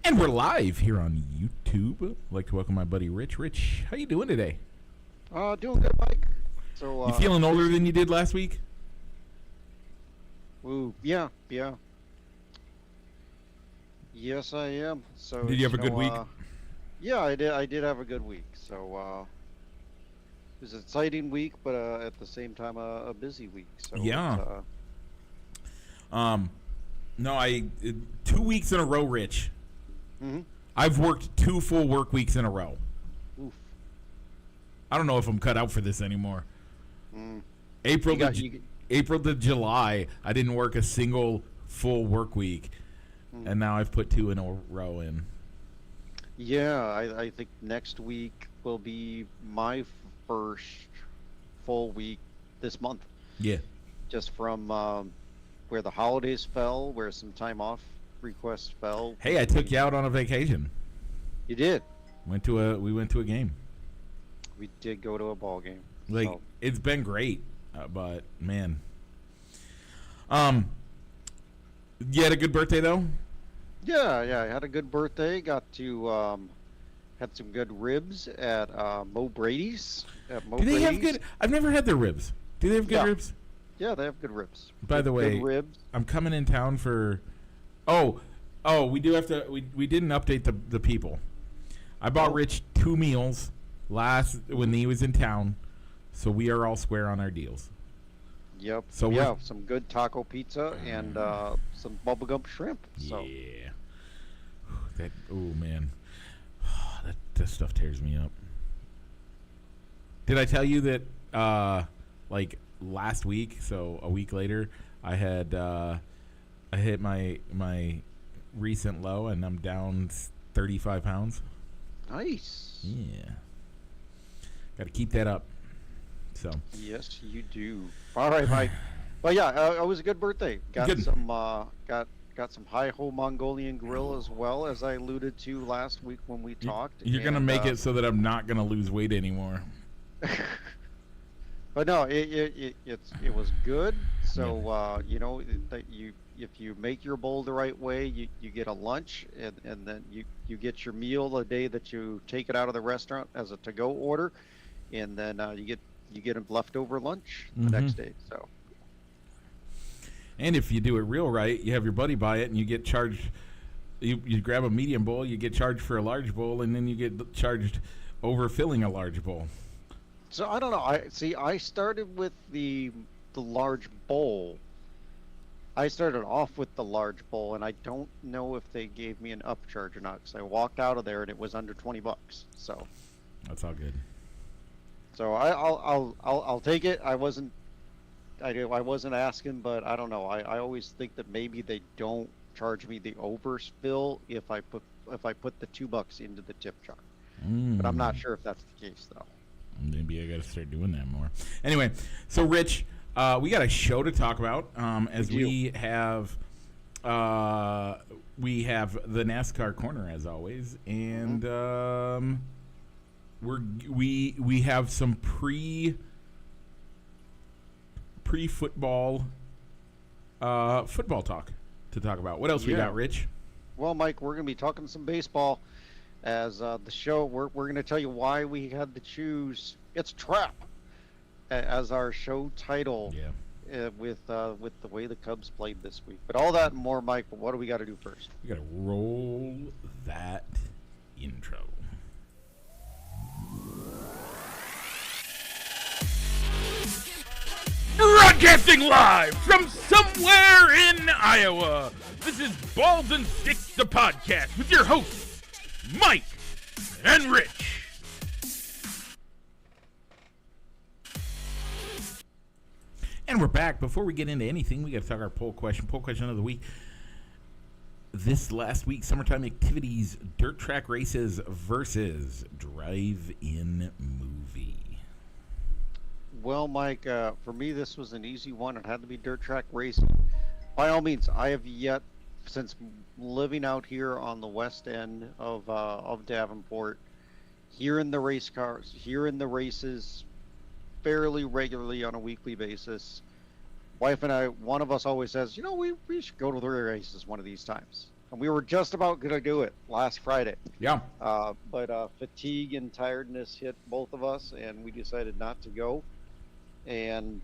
And we're live here on YouTube. I'd like to welcome my buddy Rich. Rich, how you doing today? Doing good, Mike. So You feeling older than you did last week? Ooh, yeah. Yes, I am. So Did you have a good week? Yeah, I did. I did have a good week. So it was an exciting week, but at the same time, a busy week. So Yeah. No, 2 weeks in a row, Rich. Mm-hmm. I've worked 2 full work weeks in a row. Oof. I don't know if I'm cut out for this anymore. Mm. April to July, I didn't work a single full work week, and now I've put 2 in a row in. Yeah, I think next week will be my first full week this month. Yeah. Just from where the holidays fell, where some time off requests fell. Hey, I took you out on a vacation. You did. We went to a game. We did go to a ball game. Like, so. It's been great, but man. You had a good birthday though? Yeah, I had a good birthday. Got to had some good ribs at Mo Brady's. Do they have good? I've never had their ribs. Do they have good ribs? Yeah, they have good ribs. By the way, good ribs. I'm coming in town for. Oh, we do have to. We didn't update the people. I bought Rich 2 meals when he was in town, so we are all square on our deals. Yep. So yeah, some good taco pizza and some bubblegum shrimp. So. Yeah. Man, that stuff tears me up. Did I tell you that like last week, so a week later, I hit my recent low and I'm down 35 pounds. Nice. Yeah. Got to keep that up. So. Yes, you do. All right, Mike. Well, yeah, it was a good birthday. Got some got some hi-ho Mongolian grill as well, as I alluded to last week when we talked. You're gonna make it so that I'm not gonna lose weight anymore. But no, it was good. So you know that if you make your bowl the right way, you get a lunch, and then you get your meal the day that you take it out of the restaurant as a to-go order, and then you get a leftover lunch the next day. So. And if you do it real right, you have your buddy buy it, and you get charged. You grab a medium bowl, you get charged for a large bowl, and then you get charged over filling a large bowl. So I don't know. I started with the large bowl. I started off with the large bowl, and I don't know if they gave me an upcharge or not, because I walked out of there and it was under $20. So that's all good. So I'll take it. I wasn't asking, but I don't know. I always think that maybe they don't charge me the overspill if I put the $2 into the tip jar. But I'm not sure if that's the case though. Maybe I got to start doing that more. Anyway, so Rich, we got a show to talk about as we have the NASCAR corner as always, and we have some pre-football football talk to talk about. What else we got, Rich? Well, Mike, we're going to be talking some baseball as the show. We're going to tell you why we had to choose "It's a Trap" as our show title. Yeah. With the way the Cubs played this week. But all that and more, Mike. But what do we got to do first? We got to roll that intro. Broadcasting live from somewhere in Iowa, this is Balls and Sticks, the podcast, with your hosts, Mike and Rich. And we're back. Before we get into anything, we got to talk our poll question. Poll question of the week. This last week, summertime activities, dirt track races versus drive-in movie. Well, Mike, for me, this was an easy one. It had to be dirt track racing. By all means, I have yet, since living out here on the west end of Davenport, hearing the race cars, hearing the races fairly regularly on a weekly basis. Wife and I, one of us always says, we should go to the races one of these times. and we were just about going to do it last Friday. Yeah. But fatigue and tiredness hit both of us, and we decided not to go. And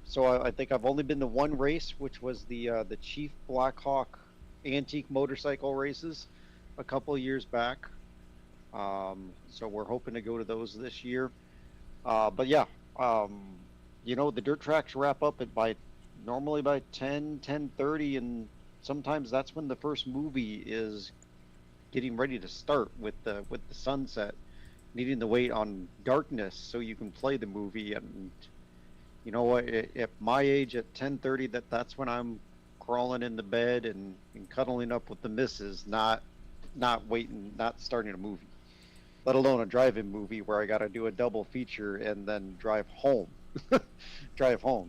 so I think I've only been to one race, which was the Chief Blackhawk antique motorcycle races a couple of years back. So we're hoping to go to those this year. But yeah, the dirt tracks wrap up normally by 10:30, and sometimes that's when the first movie is getting ready to start with the sunset, needing to wait on darkness so you can play the movie. And you know what? At my age, at 10:30, that's when I'm crawling in the bed and cuddling up with the missus, not waiting, not starting a movie, let alone a drive-in movie where I got to do a double feature and then drive home.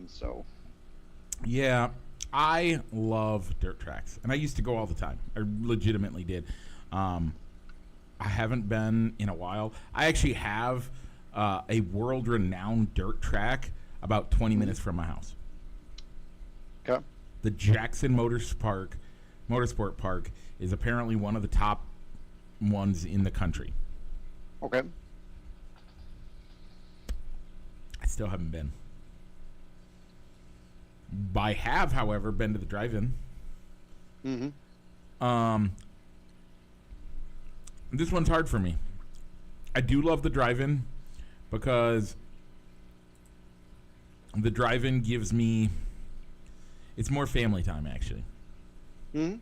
So Yeah, I love dirt tracks, and I used to go all the time. I legitimately did. I haven't been in a while. I actually have a world-renowned dirt track about 20 minutes from my house. okay. The Jackson Motorsport Park is apparently one of the top ones in the country. Okay. I still haven't been. I have, however, been to the drive-in. Mm-hmm. This one's hard for me. I do love the drive-in because the drive-in gives me, it's more family time, actually. Mm-hmm.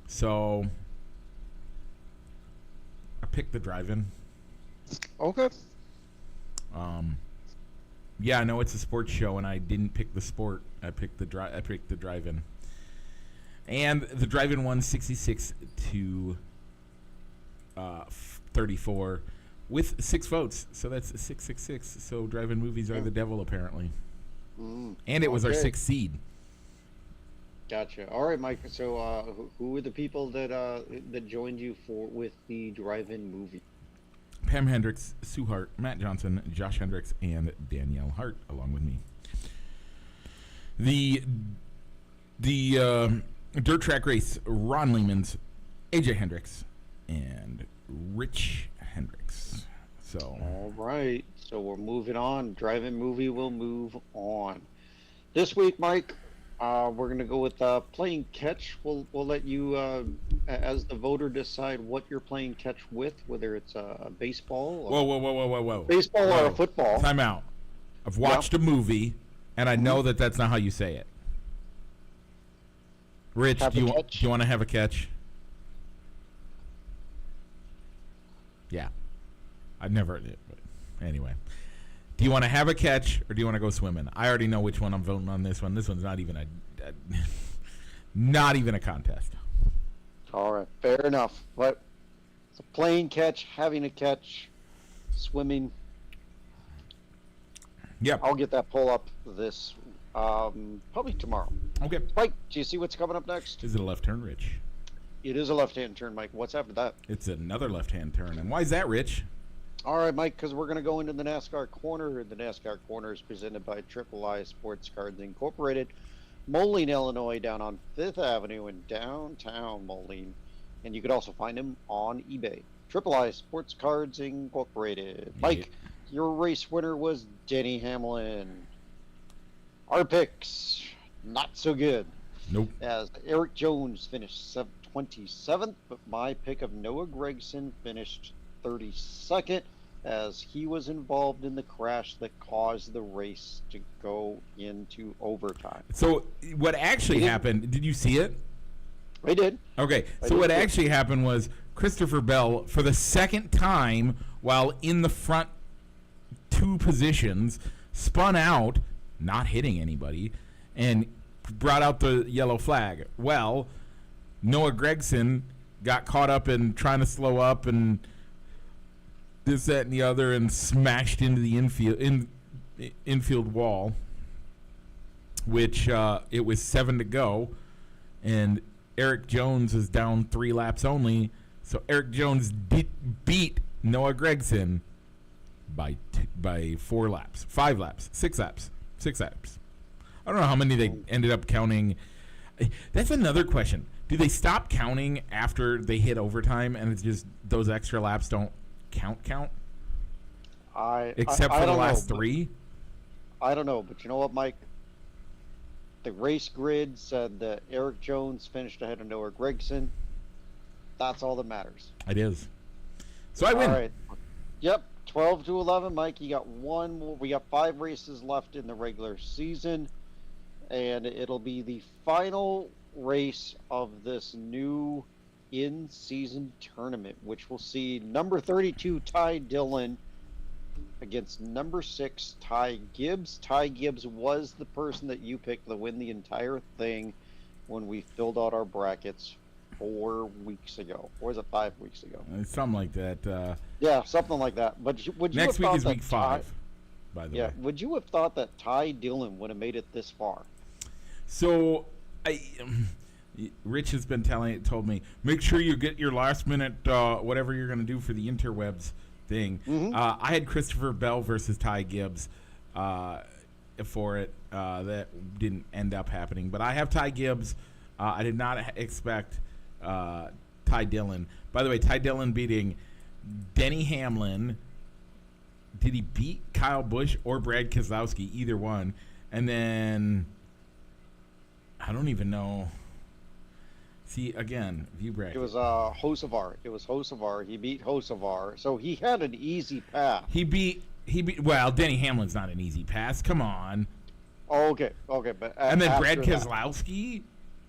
So I picked the drive-in. Okay. Yeah, I know it's a sports show, and I didn't pick the sport. I picked the drive-in, and the drive-in won 66 to 34 with 6 votes. So that's 666. So drive-in movies are the devil, apparently. And it was our 6th seed. Gotcha. All right, Mike. So, who were the people that joined you with the drive-in movie? Pam Hendricks, Sue Hart, Matt Johnson, Josh Hendricks, and Danielle Hart, along with me. The dirt track race: Ron Lehman's, AJ Hendricks, and Rich Hendricks. So. All right. So we're moving on. Drive-in movie will move on. This week, Mike, we're going to go with playing catch. We'll let you, as the voter, decide what you're playing catch with, whether it's a baseball, or Whoa. baseball or a football. Time out. I've watched a movie, and I know that that's not how you say it. Rich, do you want to have a catch? Yeah. I've never did, but anyway. Do you want to have a catch, or do you want to go swimming? I already know which one I'm voting on this one. This one's not even not even a contest. All right, fair enough. But it's a playing catch, having a catch, swimming. Yep. I'll get that pull up this probably tomorrow. Okay. Mike, do you see what's coming up next? Is it a left turn, Rich? It is a left-hand turn, Mike. What's after that? It's another left-hand turn. And why is that, Rich? All right, Mike, because we're going to go into the NASCAR Corner. The NASCAR Corner is presented by I Sports Cards Incorporated, Moline, Illinois, down on 5th Avenue in downtown Moline. And you could also find them on eBay. I Sports Cards Incorporated. Mike, your race winner was Denny Hamlin. Our picks, not so good. Nope. As Eric Jones finished 27th, but my pick of Noah Gragson finished 32nd, as he was involved in the crash that caused the race to go into overtime. So what actually happened, did you see it? I did. Okay, so what actually happened was Christopher Bell, for the second time while in the front 2 positions, spun out, not hitting anybody, and brought out the yellow flag. Well, Noah Gragson got caught up in trying to slow up and this, that, and the other, and smashed into the infield wall, which it was 7 to go, and Eric Jones is down 3 laps only, so Eric Jones beat Noah Gragson by 4 laps, 5 laps, 6 laps. I don't know how many they ended up counting. That's another question. Do they stop counting after they hit overtime, and it's just those extra laps don't count? Except for the last 3? I don't know, but you know what, Mike? The race grid said that Eric Jones finished ahead of Noah Gragson. That's all that matters. It is. So I win. All right. Yep, 12-11, Mike. You got one more. We got 5 races left in the regular season, and it'll be the final race of this new in-season tournament, which will see number 32 Ty Dillon against number 6 Ty Gibbs. Ty Gibbs was the person that you picked to win the entire thing when we filled out our brackets 4 weeks ago. Or was it 5 weeks ago? Something like that. Yeah, something like that. But would you Next have week thought is that week 5, by the way. would you have thought that Ty Dillon would have made it this far? So, Rich has been told me, make sure you get your last minute whatever you're going to do for the interwebs thing. Mm-hmm. I had Christopher Bell versus Ty Gibbs for it. That didn't end up happening, but I have Ty Gibbs. I did not expect Ty Dillon. By the way, Ty Dillon beating Denny Hamlin. Did he beat Kyle Busch or Brad Keselowski? Either one. And then I don't even know. See, again, view bracket. It was Hocevar. He beat Hocevar, so he had an easy path. He beat. Well, Denny Hamlin's not an easy pass. Come on. Oh, okay, but and then Brad after that- Keselowski,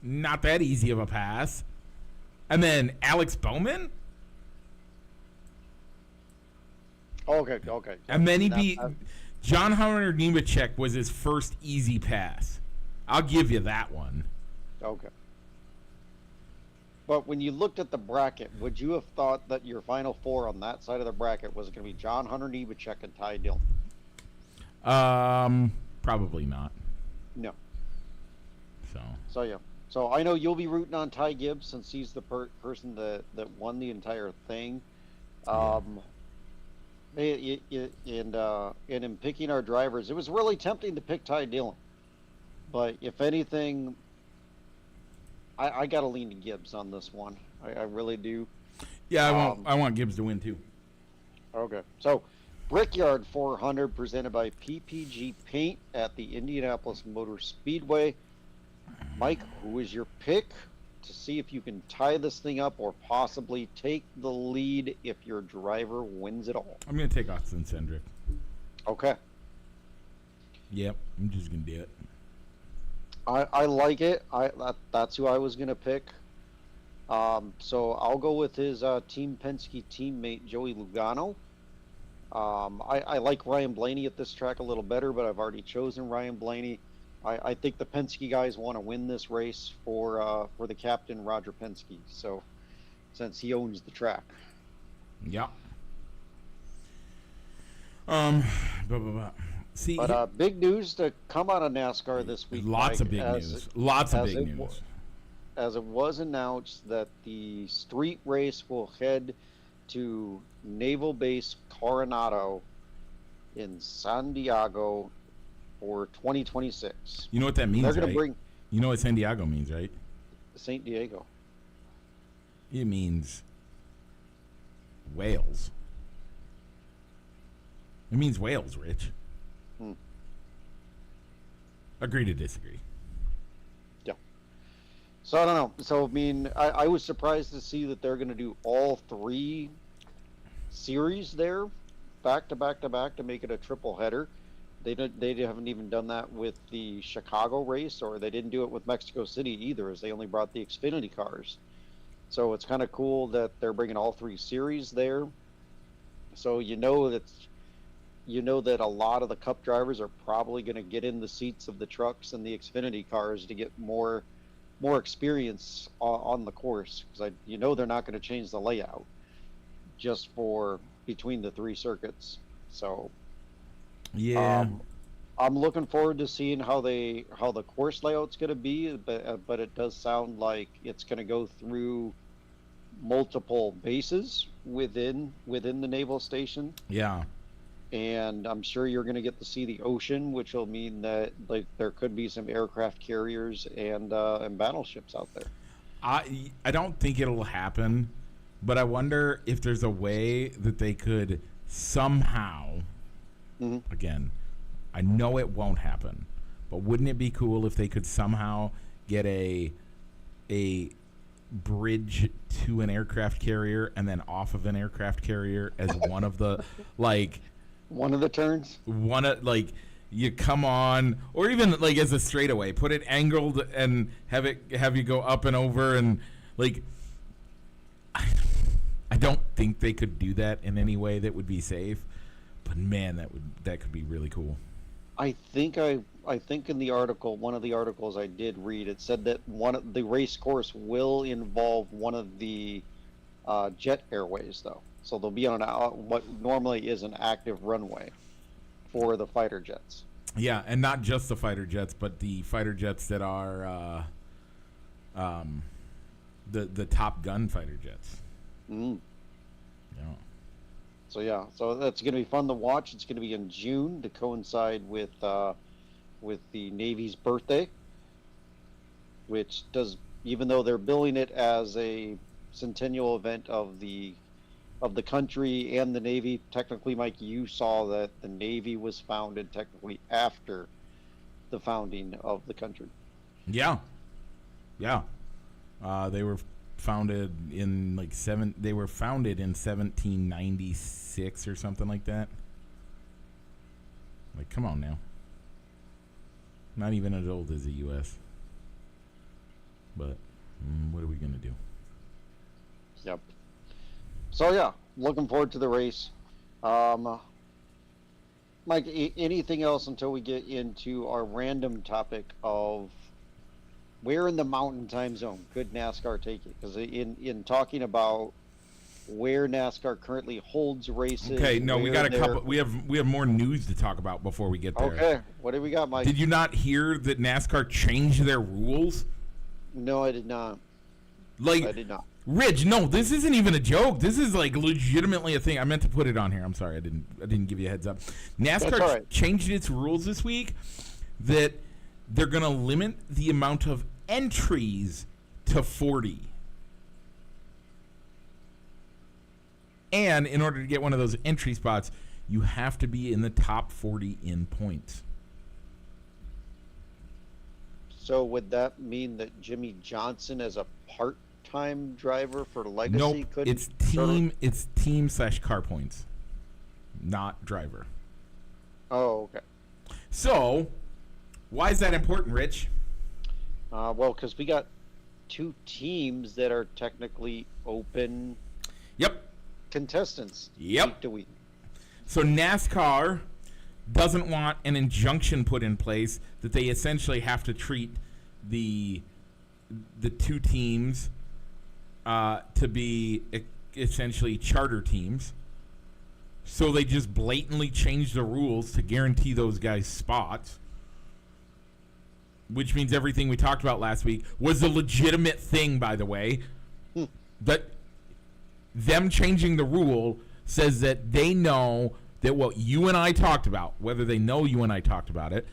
not that easy of a pass. And then Alex Bowman. Okay. And then he beat John Hunter Nemechek was his first easy pass. I'll give you that one. Okay. But when you looked at the bracket, would you have thought that your final 4 on that side of the bracket was going to be John Hunter Nemechek and Ty Dillon? Probably not. No. So yeah. So I know you'll be rooting on Ty Gibbs since he's the person that won the entire thing. And in picking our drivers, it was really tempting to pick Ty Dillon. But if anything, I got to lean to Gibbs on this one. I really do. Yeah, I want Gibbs to win too. Okay. So Brickyard 400 presented by PPG Paint at the Indianapolis Motor Speedway. Mike, who is your pick to see if you can tie this thing up or possibly take the lead if your driver wins it all? I'm going to take Austin Cindric. Okay. Yep, I'm just going to do it. I like it. That's who I was going to pick. So I'll go with his Team Penske teammate, Joey Logano. I like Ryan Blaney at this track a little better, but I've already chosen Ryan Blaney. I think the Penske guys want to win this race for the captain, Roger Penske. So since he owns the track. Yeah. See, but big news to come out of NASCAR this week. Lots Mike, of big news. Lots of big news. As it was announced that the street race will head to Naval Base Coronado in San Diego for 2026. You know what that means, They're going right? to bring You know what San Diego means, right? St. Diego. It means Wales. It means Wales, Rich. Agree to disagree. Yeah. So I don't know. So I mean, I was surprised to see that they're going to do all 3 series there, back to back to make it a triple header. They haven't even done that with the Chicago race, or they didn't do it with Mexico City either, as they only brought the Xfinity cars. So it's kind of cool that they're bringing all 3 series there. So you know that a lot of the Cup drivers are probably going to get in the seats of the trucks and the Xfinity cars to get more experience on the course, because they're not going to change the layout just for between the 3 circuits. So yeah, I'm looking forward to seeing how the course layout's going to be, but it does sound like it's going to go through multiple bases within the naval station. Yeah. And I'm sure you're going to get to see the ocean, which will mean that there could be some aircraft carriers and battleships out there. I don't think it'll happen, but I wonder if there's a way that they could somehow. Again, I know it won't happen, but wouldn't it be cool if they could somehow get a bridge to an aircraft carrier and then off of an aircraft carrier as one of the one of the turns? You come on, or even like as a straightaway, put it angled and have you go up and over, and like I don't think they could do that in any way that would be safe, but man, that could be really cool. I think in the article, one of the articles I did read, it said that one of the race course will involve one of the jet airways, though. So they'll be on what normally is an active runway for the fighter jets. Yeah, and not just the fighter jets, but the fighter jets that are the Top Gun fighter jets. Mm. Yeah. So that's going to be fun to watch. It's going to be in June to coincide with the Navy's birthday, which does, even though they're billing it as a centennial event of the country and the Navy, technically, Mike, you saw that the Navy was founded technically after the founding of the country. Yeah. They were founded in They were founded in 1796 or something like that. Like, come on now. Not even as old as the U.S. But what are we gonna do? Yep. So yeah, looking forward to the race. Mike, anything else until we get into our random topic of where in the Mountain Time Zone could NASCAR take it? Because in talking about where NASCAR currently holds races. Okay, no, we got a couple. We have more news to talk about before we get there. Okay, what do we got, Mike? Did you not hear that NASCAR changed their rules? No, I did not. I did not. Rich, no, this isn't even a joke. This is legitimately a thing. I meant to put it on here. I'm sorry, I didn't give you a heads up. NASCAR changed its rules this week that they're going to limit the amount of entries to 40. And in order to get one of those entry spots, you have to be in the top 40 in points. So would that mean that Jimmy Johnson, as a part-time driver for Legacy, nope, couldn't? It's team/car points, not driver. Oh, okay. So, why is that important, Rich? Well, because we got two teams that are technically open. Yep. Contestants. Yep. Week to week. So NASCAR doesn't want an injunction put in place that they essentially have to treat the two teams to be essentially charter teams. So they just blatantly changed the rules to guarantee those guys spots, which means everything we talked about last week was a legitimate thing, by the way. That them changing the rule says that they know that what you and I talked about, whether they know you and I talked about it,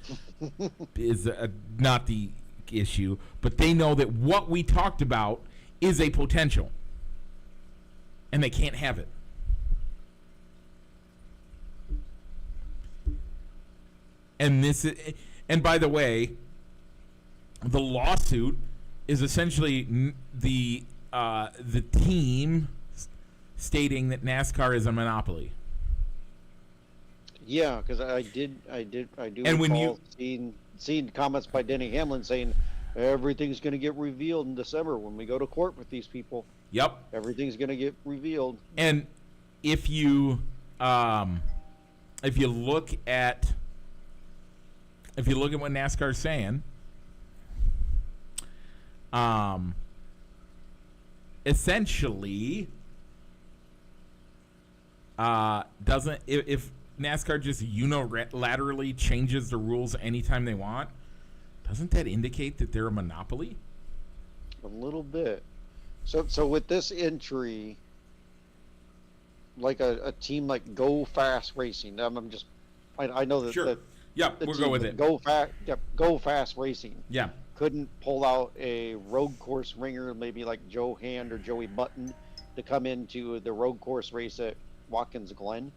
is not the issue, but they know that what we talked about is a potential, and they can't have it. And by the way, the lawsuit is essentially the team stating that NASCAR is a monopoly. Yeah, because I do. And when recall seeing comments by Denny Hamlin saying everything's going to get revealed in December when we go to court with these people. Yep. Everything's going to get revealed. And if you look at what NASCAR's saying, essentially, if NASCAR just unilaterally changes the rules anytime they want, doesn't that indicate that they're a monopoly? A little bit. So with this entry, like a team like Go Fast Racing, I'm just, I know that. Sure. That yeah, we'll go with it. Go Fast Racing. Yeah. couldn't pull out a road course ringer, maybe like Joe Hand or Joey Button, to come into the road course race at Watkins Glen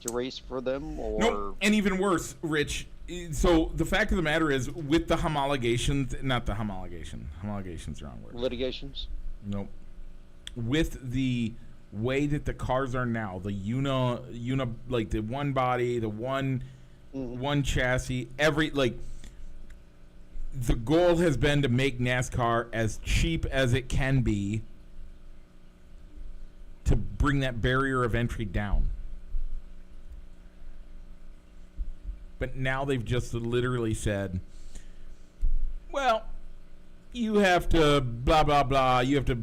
to race for them? Or Nope. And even worse, Rich. So the fact of the matter is, with the homologations, not the homologation's the wrong word. litigations? Nope. With the way that the cars are now, the una like the one body, the one chassis, the goal has been to make NASCAR as cheap as it can be to bring that barrier of entry down. But now they've just literally said, well, you have to blah blah blah, you have to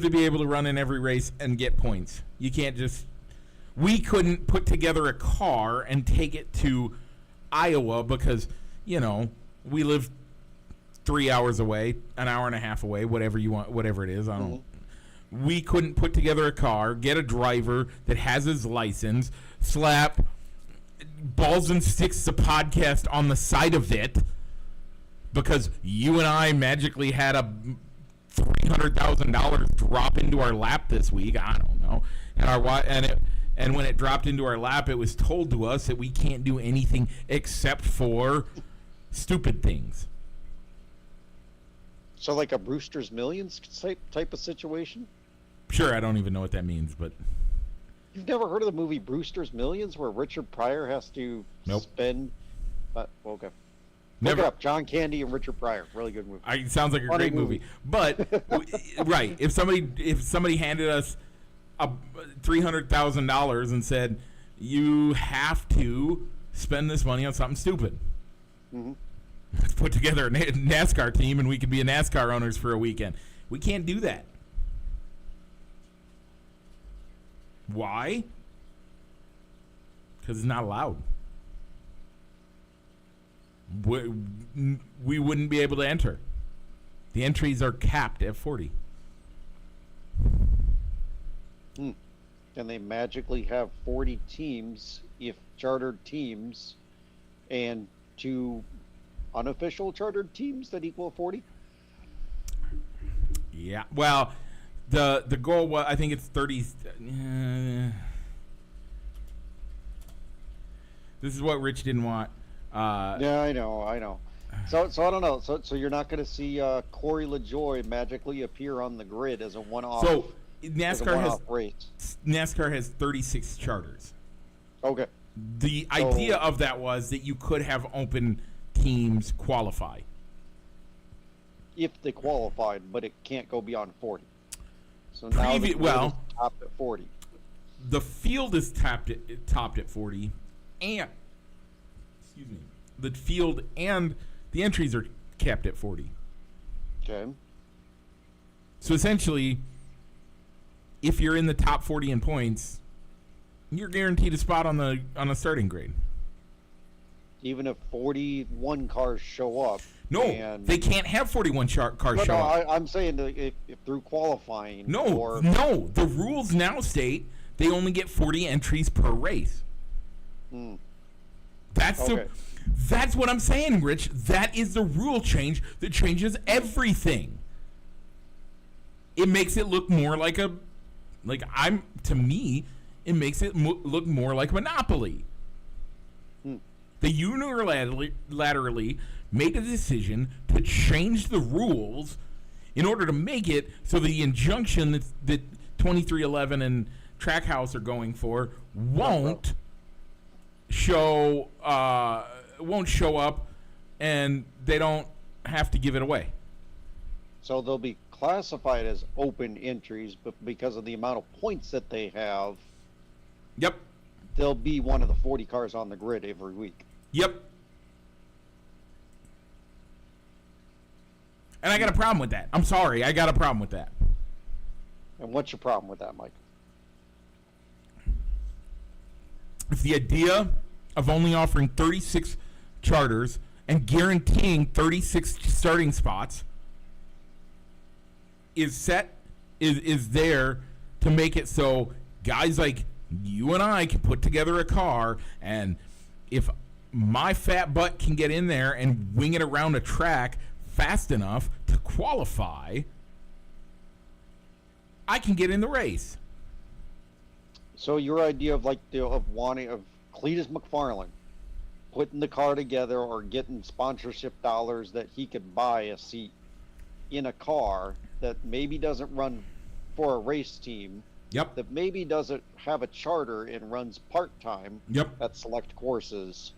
be able to run in every race and get points. You can't just... We couldn't put together a car and take it to Iowa because, we live 3 hours away, an hour and a half away, whatever you want, whatever it is. We couldn't put together a car, get a driver that has his license, slap Balls and Sticks the podcast on the side of it because you and I magically had a $300,000 drop into our lap this week. I don't know. And when it dropped into our lap, it was told to us that we can't do anything except for stupid things. So like a Brewster's Millions type of situation? Sure, I don't even know what that means, but... You've never heard of the movie Brewster's Millions, where Richard Pryor has to spend... okay. Never. Look it up. John Candy and Richard Pryor. Really good movie. It sounds like a great movie. But, right, if somebody handed us $300,000 and said, you have to spend this money on something stupid. Let's put together a NASCAR team and we could be a NASCAR owners for a weekend. We can't do that. Why? Because it's not allowed. We wouldn't be able to enter. The entries are capped at 40. Can they magically have 40 teams if chartered teams and 2 unofficial chartered teams that equal 40? Yeah. Well, the goal was, I think it's 30. This is what Rich didn't want. Yeah, I know. So I don't know. So you're not going to see Corey LaJoy magically appear on the grid as a one-off. So NASCAR race. has 36 charters. Okay. The idea of that was that you could have open teams qualify. If they qualified, but it can't go beyond 40. So now the field is topped at 40. The field is topped at 40, and the field and the entries are capped at 40. Okay. So essentially, if you're in the top 40 in points, you're guaranteed a spot on a starting grade. Even if 41 cars show up. No, they can't have 41 cars show up. I'm saying that if through qualifying. No. The rules now state they only get 40 entries per race. That's what I'm saying, Rich. That is the rule change that changes everything. It makes it look more like it makes it look more like Monopoly. They unilaterally made a decision to change the rules in order to make it so the injunction that 2311 and Trackhouse are going for won't show up, and they don't have to give it away. So they'll be classified as open entries, but because of the amount of points that they have, yep, they'll be one of the 40 cars on the grid every week. Yep. And I got a problem with that. I'm sorry, I got a problem with that. And what's your problem with that, Mike? If the idea of only offering 36 charters and guaranteeing 36 starting spots is there to make it so guys like you and I can put together a car, and if my fat butt can get in there and wing it around a track fast enough to qualify, I can get in the race. So your idea of of Cletus McFarland putting the car together or getting sponsorship dollars that he could buy a seat in a car that maybe doesn't run for a race team. Yep. That maybe doesn't have a charter and runs part-time. Yep. At select courses.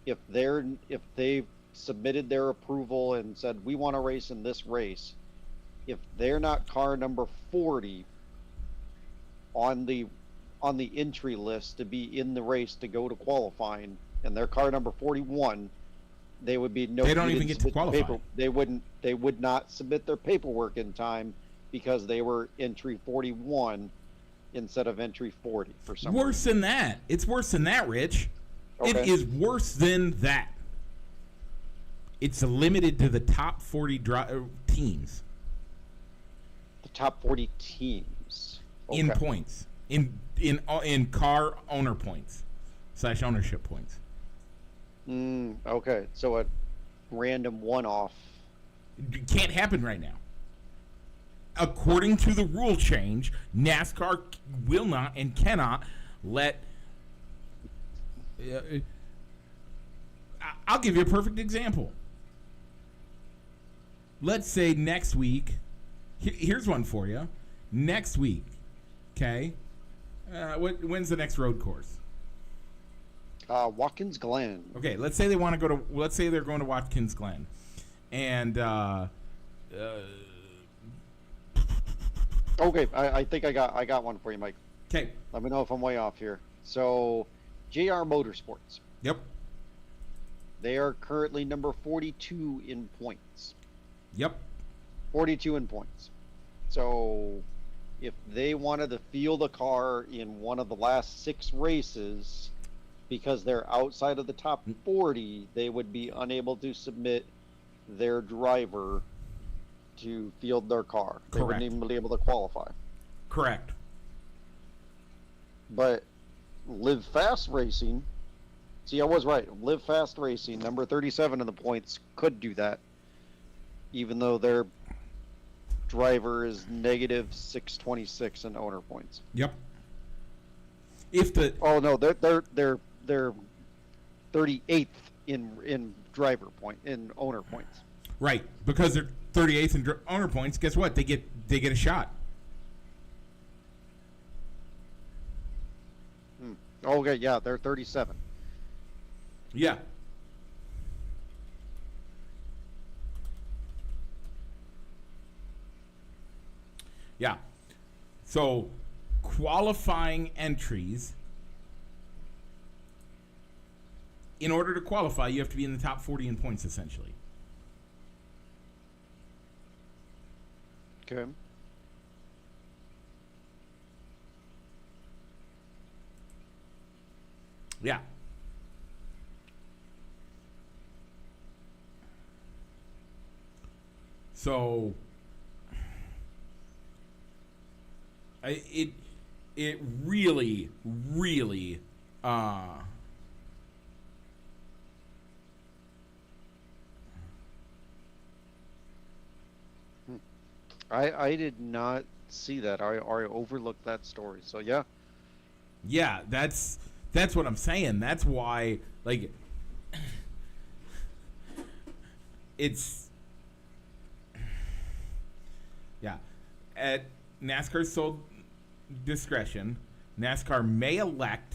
If they've submitted their approval and said we want to race in this race, if they're not car number 40 on the entry list to be in the race to go to qualifying, and their car number 41, they would be no. They don't even get to qualify. They would not submit their paperwork in time because they were entry 41 instead of entry 40 for some reason. Worse than that. It's worse than that, Rich. Okay. It is worse than that. It's limited to the top 40 teams. The top 40 teams. Okay. In points. In car owner points / ownership points. Okay, so a random one-off. It can't happen right now. According to the rule change, NASCAR will not and cannot let... I'll give you a perfect example. Let's say next week... Here's one for you. Next week, okay? When's the next road course? Watkins Glen. Okay, let's say they want to go to. Let's say they're going to Watkins Glen, and okay, I think I got one for you, Mike. Okay. Let me know if I'm way off here. So, JR Motorsports. Yep. They are currently number 42 in points. Yep. 42 in points. So, if they wanted to field a car in one of the last 6 races, because they're outside of the top 40, they would be unable to submit their driver to field their car. They Correct. wouldn't even be able to qualify. Correct. But Live Fast Racing, see, I was right. Live Fast Racing, number 37 in the points, could do that, even though their driver is negative 626 in owner points. Yep. If the no, they're 38th in driver point in owner points. Right, because they're 38th in owner points. Guess what? They get a shot. Okay, yeah, they're 37. Yeah. Yeah. So, qualifying entries. In order to qualify, you have to be in the top 40 in points, essentially. Okay. Yeah. So, it really, really, I did not see that. I overlooked that story. So yeah. Yeah, that's what I'm saying. That's why, like, it's, yeah, at NASCAR's sole discretion, NASCAR may elect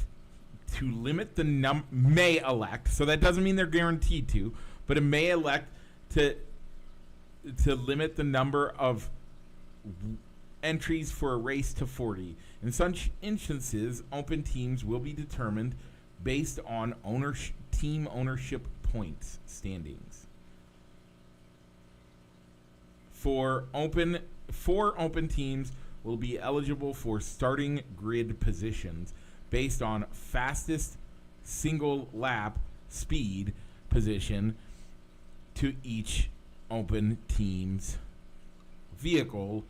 to limit the may elect, so that doesn't mean they're guaranteed to, but it may elect to limit the number of entries for a race to 40. In such instances, open teams will be determined based on team ownership points standings. Four open teams will be eligible for starting grid positions based on fastest single lap speed position to each open team's vehicle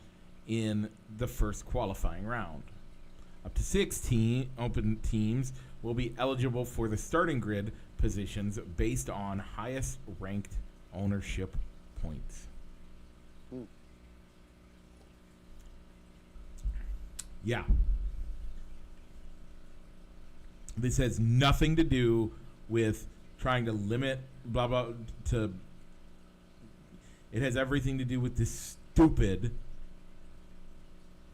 in the first qualifying round. Up to 16 open teams will be eligible for the starting grid positions based on highest ranked ownership points. Yeah. This has nothing to do with trying to limit blah blah to. It has everything to do with this stupid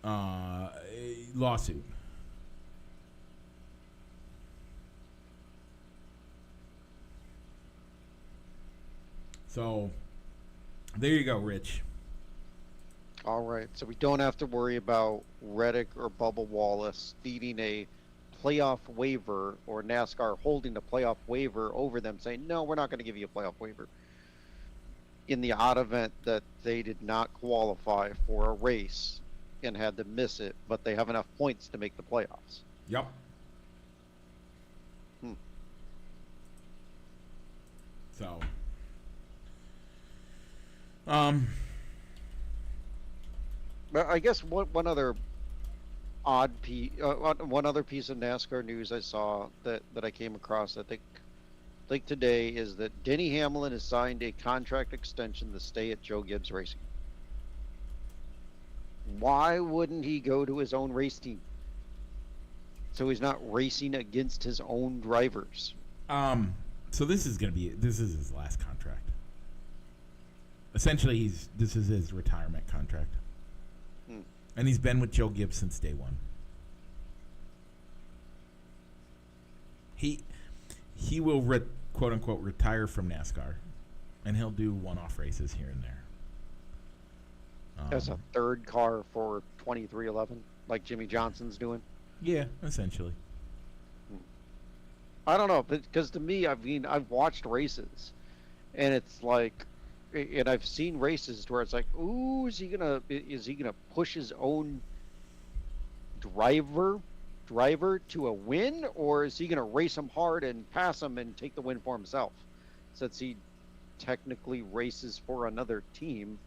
lawsuit. So, there you go, Rich. All right, so we don't have to worry about Reddick or Bubba Wallace needing a playoff waiver or NASCAR holding a playoff waiver over them saying, no, we're not going to give you a playoff waiver. In the odd event that they did not qualify for a race and had to miss it, but they have enough points to make the playoffs. Yep. So, but I guess one other odd piece, one other piece of NASCAR news I saw that I came across, I think today, is that Denny Hamlin has signed a contract extension to stay at Joe Gibbs Racing. Why wouldn't he go to his own race team? So he's not racing against his own drivers. So this is his last contract. Essentially, this is his retirement contract. And he's been with Joe Gibbs since day one. He will quote unquote retire from NASCAR, and he'll do one-off races here and there. As a third car for 2311, like Jimmy Johnson's doing. Yeah, essentially. I don't know, because to me, I mean, I've watched races, and it's like, and I've seen races where it's like, ooh, is he gonna push his own driver to a win, or is he gonna race him hard and pass him and take the win for himself, since he technically races for another team?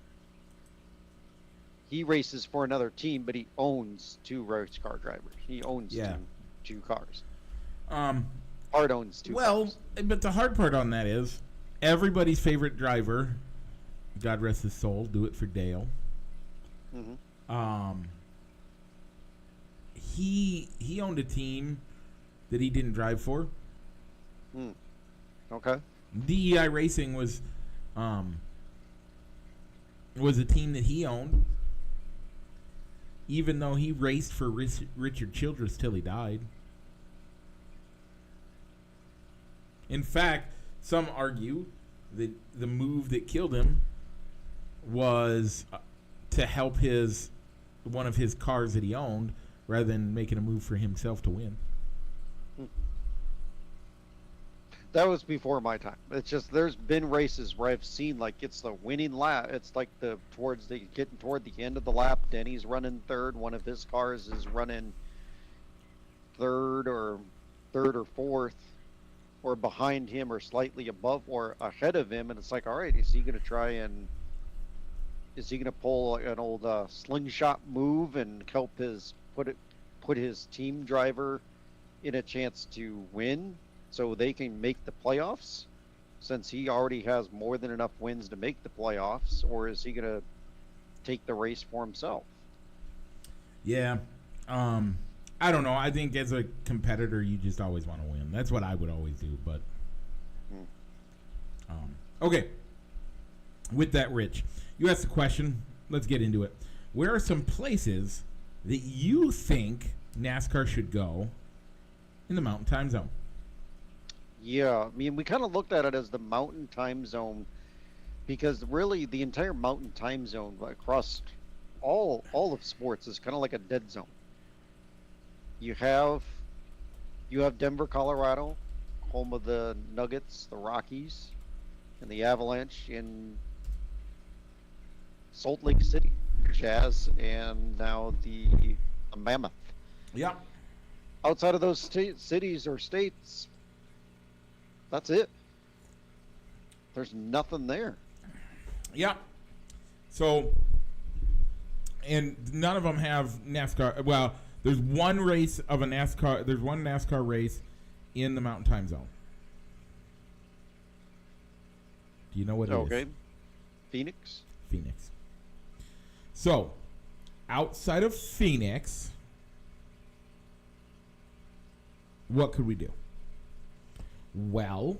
He races for another team, but he owns two race car drivers. He owns two cars. Hart owns two cars. But the hard part on that is everybody's favorite driver, God rest his soul, do it for Dale. Mm-hmm. He owned a team that he didn't drive for. Okay. DEI Racing was a team that he owned, even though he raced for Richard Childress till he died. In fact, some argue that the move that killed him was to help one of his cars that he owned, rather than making a move for himself to win. That was before my time. It's just, there's been races where I've seen, like, it's the winning lap. It's like getting toward the end of the lap. Denny's running third. One of his cars is running third or fourth, or behind him, or slightly above or ahead of him. And it's like, all right, is he going to pull an old slingshot move and help put his team driver in a chance to win, so they can make the playoffs, since he already has more than enough wins to make the playoffs? Or is he going to take the race for himself? Yeah. I don't know. I think as a competitor, you just always want to win. That's what I would always do. But okay. With that, Rich, you asked the question. Let's get into it. Where are some places that you think NASCAR should go in the Mountain Time Zone? Yeah, I mean, we kind of looked at it as the Mountain Time Zone, because really the entire Mountain Time Zone across all of sports is kind of like a dead zone. You have Denver, Colorado, home of the Nuggets, the Rockies, and the Avalanche, in Salt Lake City, Jazz, and now the Mammoth. Yeah. Outside of those cities or states, that's it. There's nothing there. Yeah. So, and none of them have NASCAR. Well, there's one race of a NASCAR. There's one NASCAR race in the Mountain Time Zone. Do you know what it is? Okay. Phoenix. Phoenix. So, outside of Phoenix, what could we do? Well,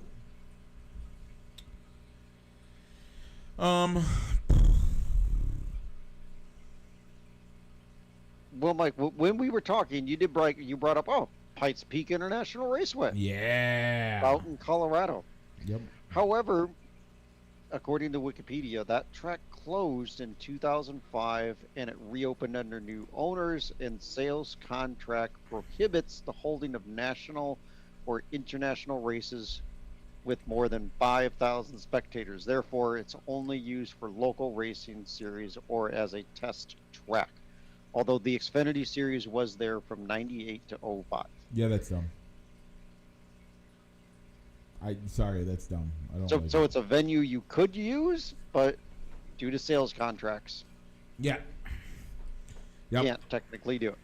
Well, Mike, when we were talking, you brought up Pikes Peak International Raceway yeah. out in Colorado. Yep. However, according to Wikipedia, that track closed in 2005 and it reopened under new owners, and sales contract prohibits the holding of national or international races with more than 5,000 spectators. Therefore, it's only used for local racing series or as a test track. Although the Xfinity series was there from 98 to 05. Yeah, that's dumb. Sorry, that's dumb. I don't. So it's a venue you could use, but due to sales contracts, yeah. can't technically do it.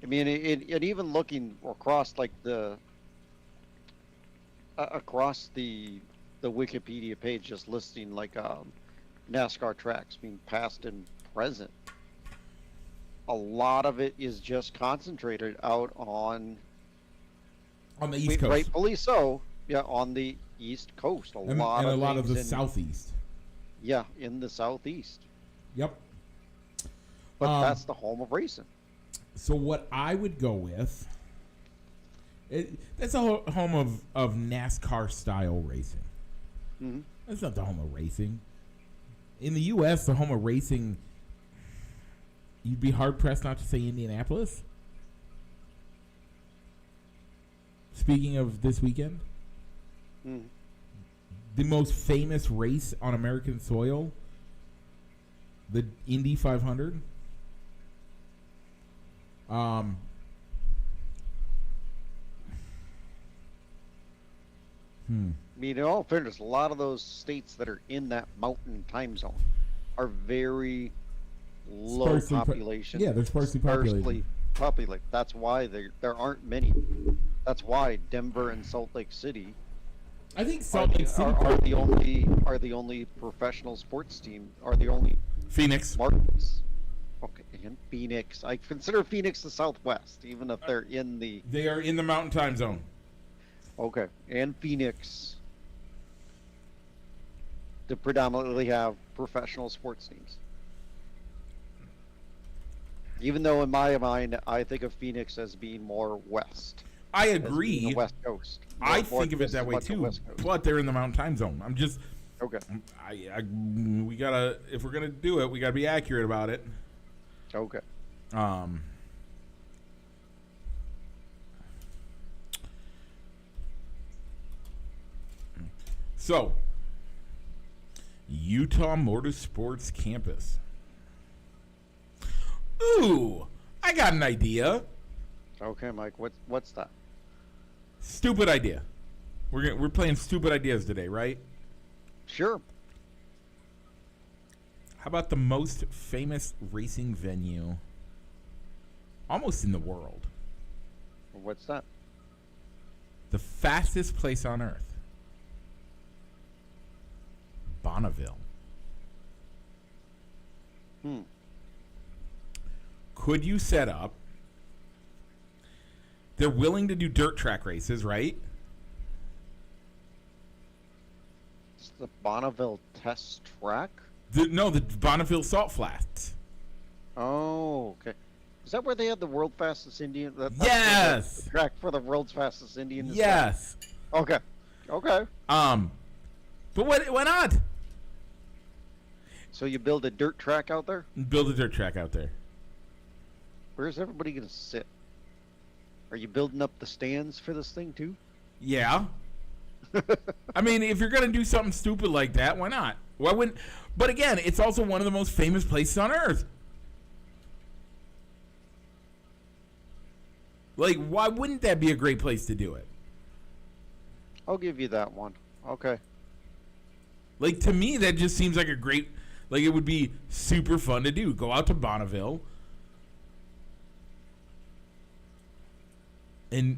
I mean, and even looking across like the Wikipedia page, just listing like NASCAR tracks being past and present. A lot of it is just concentrated out on the East Coast. Rightfully so. Yeah, on the East Coast. A lot of the Southeast. Yeah, in the Southeast. Yep. But that's the home of racing. So what I would go with, that's a home of NASCAR style racing. Mm-hmm. That's not the home of racing. In the U.S., the home of racing, you'd be hard pressed not to say Indianapolis. Speaking of this weekend, the most famous race on American soil, the Indy 500. I mean, in all fairness, a lot of those states that are in that mountain time zone are very low population. They're sparsely populated. That's why there aren't many. That's why Denver and Salt Lake City, I think Salt Lake City are the only professional sports team. Are the only Phoenix markets. Okay, and Phoenix. I consider Phoenix the Southwest, even if they're in the. They are in the Mountain Time Zone. Okay, and Phoenix to predominantly have professional sports teams. Even though in my mind, I think of Phoenix as being more west. I agree. The West Coast. I think of it that way too. But they're in the Mountain Time Zone. I'm just okay. We gotta, if we're gonna do it, we gotta be accurate about it. Okay. So, Utah Motorsports Campus. Ooh, I got an idea. Okay, Mike. What's that? Stupid idea. We're playing stupid ideas today, right? Sure. How about the most famous racing venue almost in the world? What's that? The fastest place on earth. Bonneville. Could you set up? They're willing to do dirt track races, right? It's the Bonneville test track? The Bonneville Salt Flats. Oh, okay. Is that where they had the world fastest Indian? Yes! The track for the world's fastest Indian? Yes. Okay. Okay. But why not? So you build a dirt track out there? Build a dirt track out there. Where's everybody going to sit? Are you building up the stands for this thing too? Yeah. I mean, if you're going to do something stupid like that, why not? Why wouldn't? But again, it's also one of the most famous places on earth. Like, why wouldn't that be a great place to do it? I'll give you that one. Okay. Like, to me, that just seems like a great, like, it would be super fun to do. Go out to Bonneville and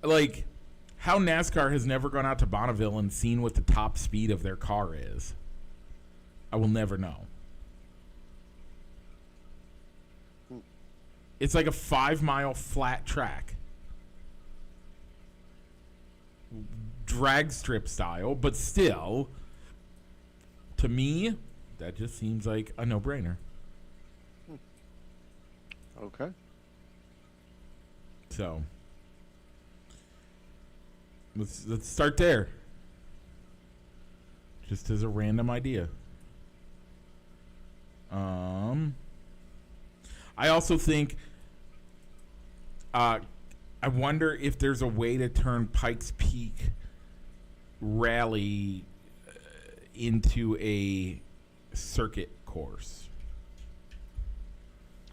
like, how NASCAR has never gone out to Bonneville and seen what the top speed of their car is, I will never know. It's like a 5-mile flat track. Drag strip style, but still, to me, that just seems like a no-brainer. Okay. So, let's start there. Just as a random idea. I also think I wonder if there's a way to turn Pikes Peak Rally into a circuit course.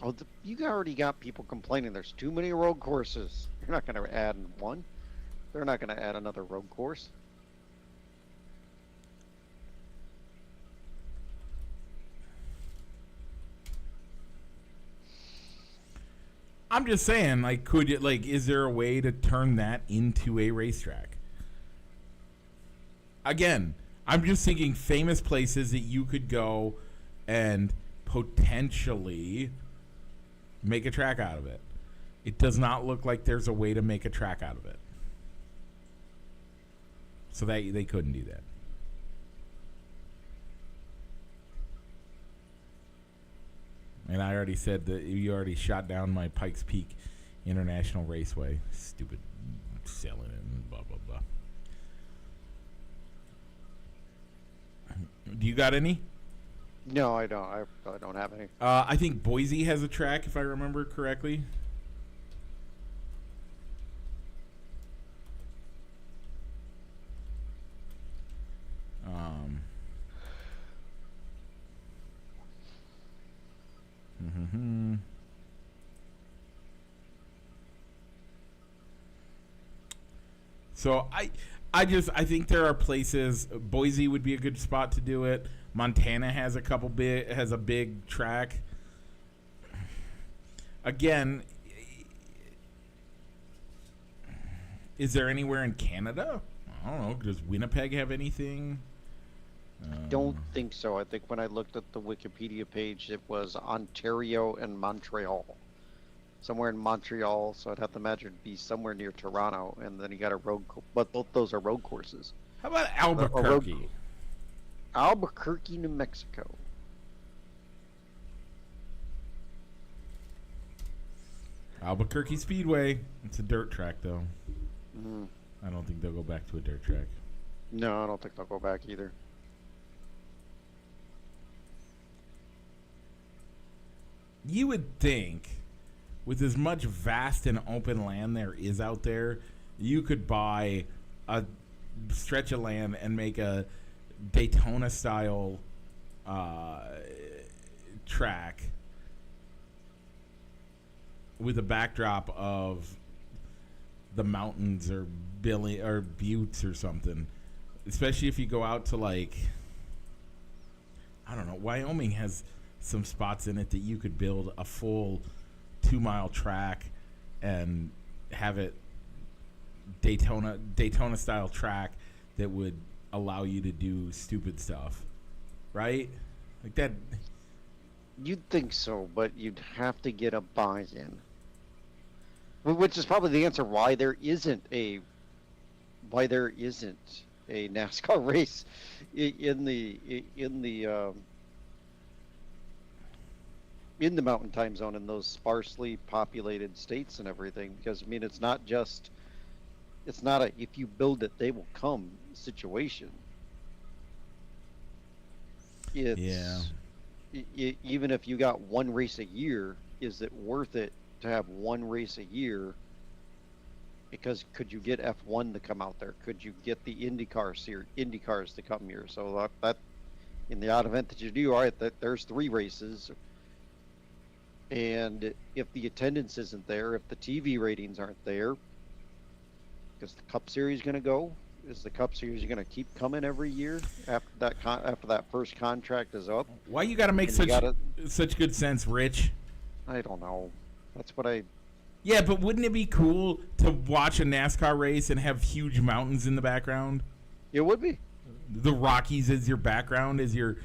Oh, you already got people complaining there's too many road courses. You're not going to add one. They're not going to add another road course. I'm just saying, like, could you, like, is there a way to turn that into a racetrack? Again, I'm just thinking famous places that you could go and potentially make a track out of it. It does not look like there's a way to make a track out of it. So they couldn't do that. And I already said that you already shot down my Pikes Peak International Raceway. Stupid selling it and blah, blah, blah. Do you got any? No, I don't. I don't have any. I think Boise has a track, if I remember correctly. So I think there are places. Boise would be a good spot to do it. Montana has a big track. Again, is there anywhere in Canada? I don't know. Does Winnipeg have anything? Don't think so. I think when I looked at the Wikipedia page, it was Ontario and Montreal. Somewhere in Montreal, so I'd have to imagine it'd be somewhere near Toronto, and then you got a road, but both those are road courses. How about Albuquerque? Albuquerque, New Mexico. Albuquerque Speedway. It's a dirt track, though. Mm. I don't think they'll go back to a dirt track. No, I don't think they'll go back either. You would think, with as much vast and open land there is out there, you could buy a stretch of land and make a Daytona-style track with a backdrop of the mountains or buttes or something. Especially if you go out to, like, I don't know, Wyoming has some spots in it that you could build a full 2-mile track and have it Daytona style track that would allow you to do stupid stuff, right? Like that. You'd think so, but you'd have to get a buy-in, which is probably the answer why there isn't a NASCAR race in the mountain time zone in those sparsely populated states and everything, because I mean it's not a if you build it they will come situation. It's, even if you got one race a year, is it worth it to have one race a year? Because could you get F1 to come out there? Could you get the IndyCars to come here? So that in the odd event that you do, all right, there's 3 races. And if the attendance isn't there, if the TV ratings aren't there, is the Cup Series going to go? Is the Cup Series going to keep coming every year after that first contract is up? Why you got to make such good sense, Rich? I don't know. That's what I Yeah, but wouldn't it be cool to watch a NASCAR race and have huge mountains in the background? It would be. The Rockies as your background as you're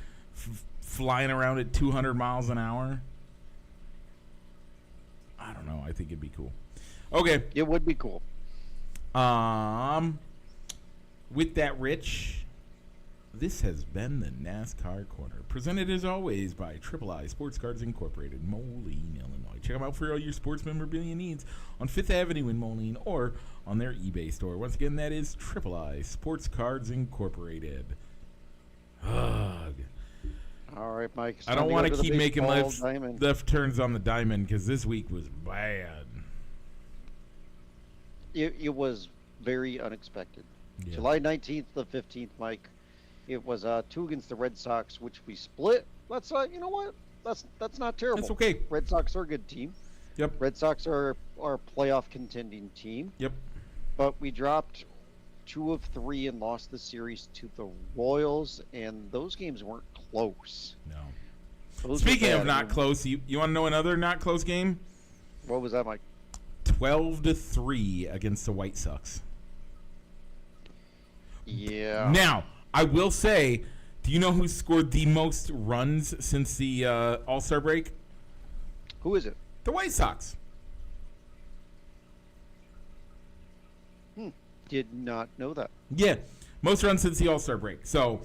flying around at 200 miles an hour? I don't know. I think it'd be cool. Okay. It would be cool. With that, Rich, this has been the NASCAR Corner, presented as always by Triple I Sports Cards Incorporated, Moline, Illinois. Check them out for all your sports memorabilia needs on Fifth Avenue in Moline or on their eBay store. Once again, that is Triple I Sports Cards Incorporated. Ugh. All right, Mike. I don't want to keep making diamond. left turns on the diamond because this week was bad. It was very unexpected. Yeah. July 19th to 15th, Mike. It was 2 against the Red Sox, which we split. That's you know what? That's not terrible. That's okay. Red Sox are a good team. Yep. Red Sox are a playoff contending team. Yep. But we dropped 2 of 3 and lost the series to the Royals, and those games weren't close. No. Those Speaking were of bad. not close, you want to know another not close game? What was that, Mike? 12-3 against the White Sox. Yeah. Now, I will say, do you know who scored the most runs since the All-Star break? Who is it? The White Sox. Did not know that. Yeah, most runs since the All-Star break. So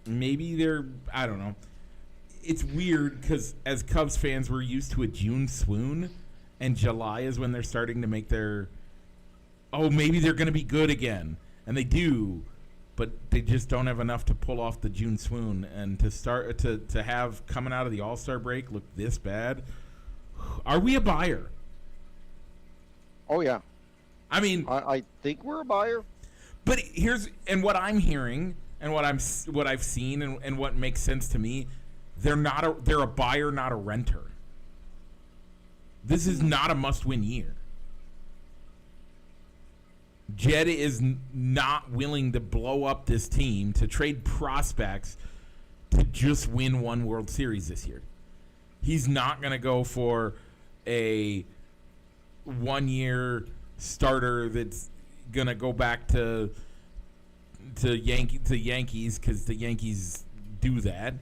maybe they're, I don't know. It's weird because as Cubs fans, we're used to a June swoon, and July is when they're starting to make their, maybe they're going to be good again. And they do, but they just don't have enough to pull off the June swoon. And to start to have coming out of the All-Star break look this bad, are we a buyer? Oh, yeah. I mean, I think we're a buyer. but what I'm hearing and what I've seen and what makes sense to me, they're a buyer, not a renter. This is not a must-win year. Jed is not willing to blow up this team to trade prospects to just win one World Series this year. He's not going to go for a one-year starter that's going to go back to Yankees because the Yankees do that.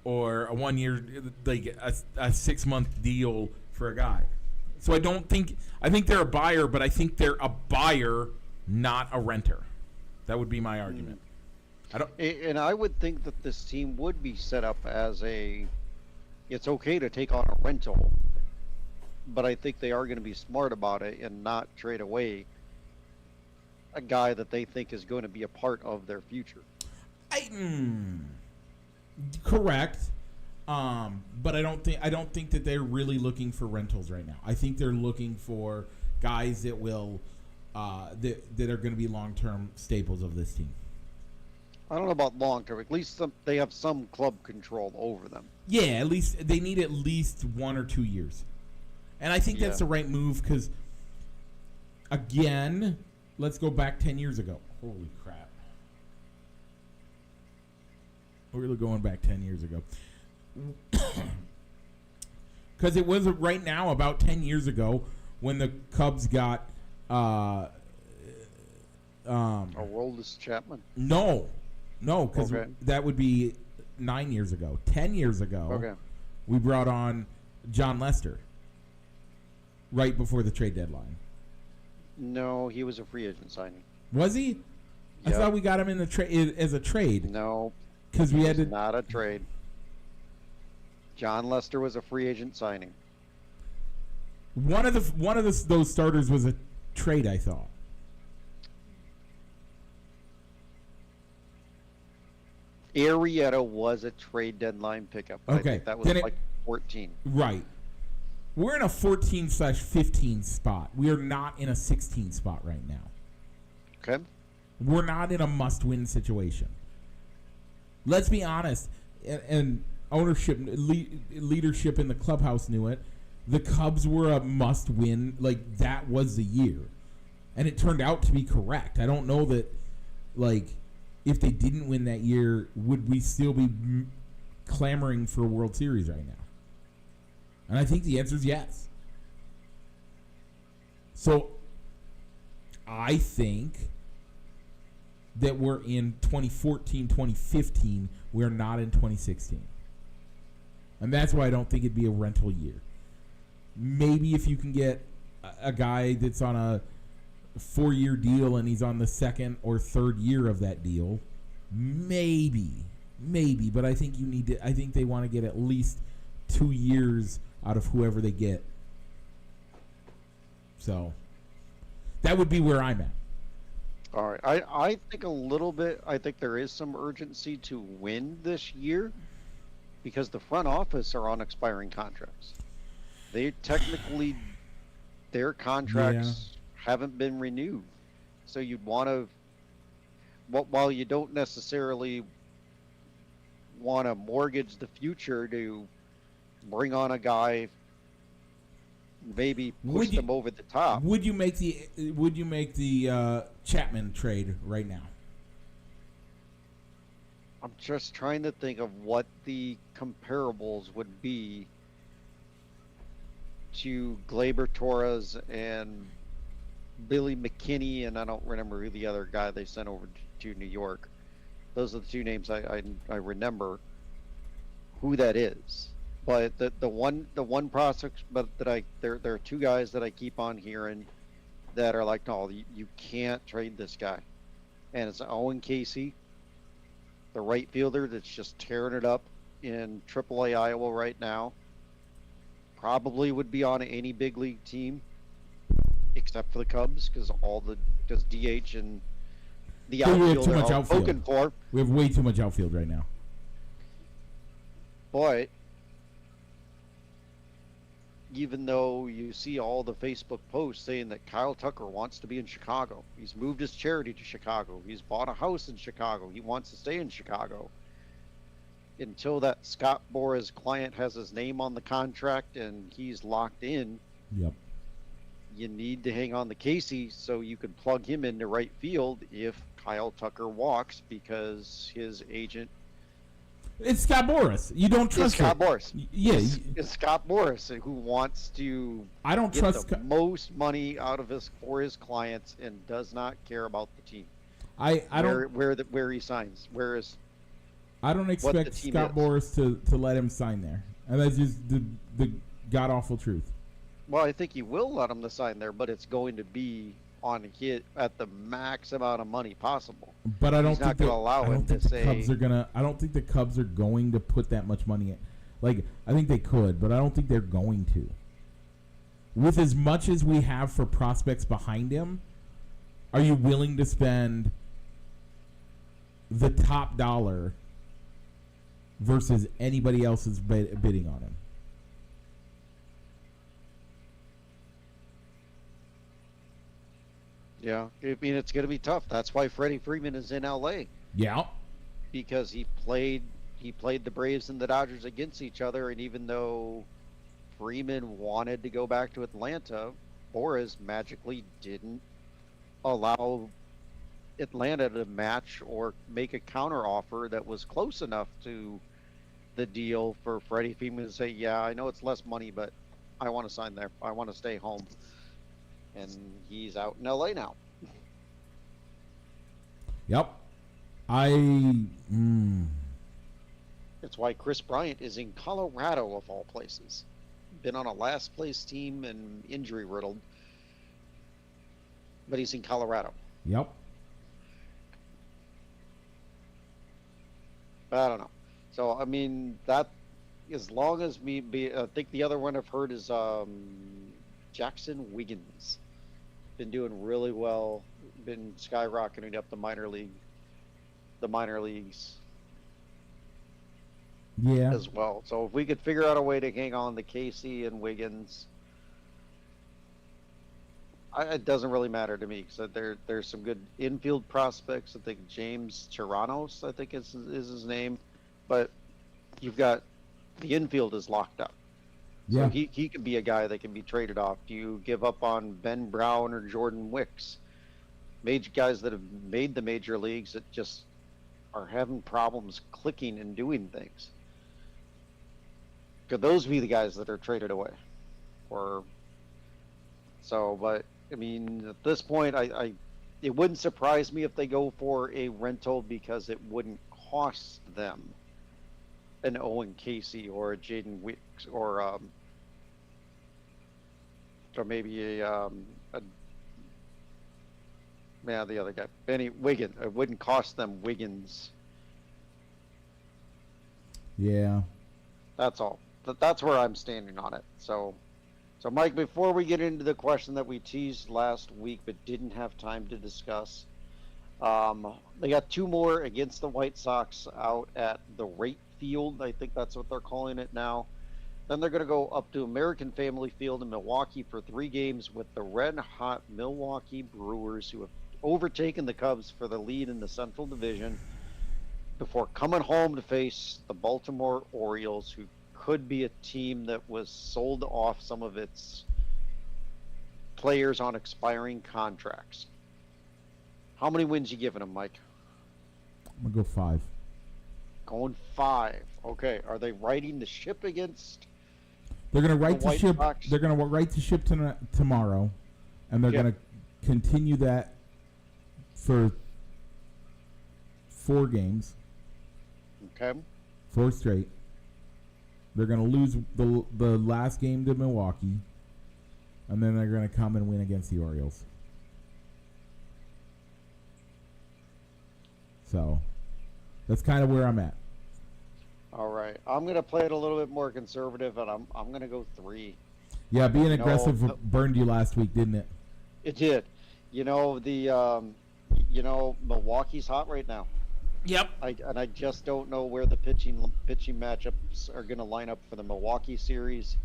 Or a 1 year, like a 6-month deal for a guy. So I think they're a buyer, but I think they're a buyer, not a renter. That would be my argument. And I would think that this team would be set up as it's okay to take on a rental, but I think they are going to be smart about it and not trade away a guy that they think is going to be a part of their future. Correct. But I don't think that they're really looking for rentals right now. I think they're looking for guys that will that are going to be long-term staples of this team. I don't know about long-term. At least they have some club control over them. Yeah, at least they need at least 1 or 2 years. And I think that's the right move because, again, let's go back 10 years ago. Holy crap. We're going back 10 years ago. Because it was right now about 10 years ago when the Cubs got Aroldis Chapman? No, because that would be 9 years ago. 10 years ago, we brought on John Lester right before the trade deadline. No, he was a free agent signing. Was he? I thought we got him in the as a trade. No, because we had to. Not a trade. John Lester was a free agent signing. One of those starters was a trade, I thought. Arrieta was a trade deadline pickup. I think that was like 14. Right. We're in a 14/15 spot. We are not in a 16 spot right now. Okay. We're not in a must-win situation. Let's be honest, and ownership, leadership in the clubhouse knew it. The Cubs were a must-win. Like, that was the year. And it turned out to be correct. I don't know that, like, if they didn't win that year, would we still be clamoring for a World Series right now? And I think the answer is yes. So I think that we're in 2014, 2015. We're not in 2016. And that's why I don't think it'd be a rental year. Maybe if you can get a guy that's on a 4-year deal and he's on the second or third year of that deal, maybe. But I think I think they want to get at least 2 years out of whoever they get. So that would be where I'm at. All right. I think a little bit. I think there is some urgency to win this year because the front office are on expiring contracts. They technically, their contracts haven't been renewed. So you'd want to, while you don't necessarily want to mortgage the future to bring on a guy, maybe push them over the top. Would you make the Chapman trade right now? I'm just trying to think of what the comparables would be to Glaber Torres and Billy McKinney, and I don't remember who the other guy they sent over to New York. Those are the two names I remember who that is. But the one prospect, but there are two guys that I keep on hearing that are like, no, you can't trade this guy, and it's Owen Casey, the right fielder that's just tearing it up in AAA Iowa right now. Probably would be on any big league team, except for the Cubs, because DH and the outfield are all spoken for. We have way too much outfield right now. But even though you see all the Facebook posts saying that Kyle Tucker wants to be in Chicago, he's moved his charity to Chicago, he's bought a house in Chicago, he wants to stay in Chicago. Until that Scott Boras client has his name on the contract and he's locked in, yep, you need to hang on to Casey so you can plug him into right field if Kyle Tucker walks, because his agent. It's Scott Boras. You don't trust Scott Boras. Yeah, it's Scott Boras who wants to. I don't get trust the most money out of for his clients and does not care about the team. I don't where he signs. Whereas I don't expect Scott Boras to let him sign there, and that's just the god awful truth. Well, I think he will let him to sign there, but it's going to be on hit at the max amount of money possible. But I don't think the Cubs are going to put that much money in. Like, I think they could, but I don't think they're going to. With as much as we have for prospects behind him, are you willing to spend the top dollar versus anybody else's bidding on him? Yeah, I mean, it's going to be tough. That's why Freddie Freeman is in LA. Yeah, because he played the Braves and the Dodgers against each other, and even though Freeman wanted to go back to Atlanta, Boras magically didn't allow Atlanta to match or make a counter offer that was close enough to the deal for Freddie Freeman to say, yeah, I know it's less money, but I want to sign there. I want to stay home. And he's out in LA now. Yep. That's why Chris Bryant is in Colorado, of all places. Been on a last place team and injury riddled. But he's in Colorado. Yep. I don't know. So, I mean, that, as long as I think the other one I've heard is Jackson Wiggins. Been doing really well. Been skyrocketing up the minor leagues. Yeah. As well. So if we could figure out a way to hang on to Casey and Wiggins, it doesn't really matter to me, because there's some good infield prospects. I think James Chirinos, I think is his name, but you've got the infield is locked up. Yeah. So he could be a guy that can be traded off. Do you give up on Ben Brown or Jordan Wicks? Major guys that have made the major leagues that just are having problems clicking and doing things. Could those be the guys that are traded away? Or so, but I mean, at this point, it wouldn't surprise me if they go for a rental because it wouldn't cost them an Owen Casey or a Jaden Wicks or maybe the other guy, Benny Wiggins. It wouldn't cost them Wiggins. Yeah. That's all. That's where I'm standing on it. So Mike, before we get into the question that we teased last week but didn't have time to discuss, they got 2 more against the White Sox out at the Rate Field. I think that's what they're calling it now. Then they're going to go up to American Family Field in Milwaukee for 3 games with the red-hot Milwaukee Brewers, who have overtaken the Cubs for the lead in the Central Division, before coming home to face the Baltimore Orioles, who could be a team that was sold off some of its players on expiring contracts. How many wins you giving them, Mike? I'm going to go 5. Going 5. Okay. Are they riding the ship against? They're going to right the the White ship. Sox? They're going to right the ship tomorrow, and they're Yep. going to continue that for 4 games, Okay. 4 straight. They're going to lose the last game to Milwaukee, and then they're going to come and win against the Orioles. So that's kind of where I'm at. All right. I'm going to play it a little bit more conservative, and I'm going to go 3. Yeah, being No, aggressive no. burned you last week, didn't it? It did. Milwaukee's hot right now. Yep. I just don't know where the pitching matchups are going to line up for the Milwaukee series.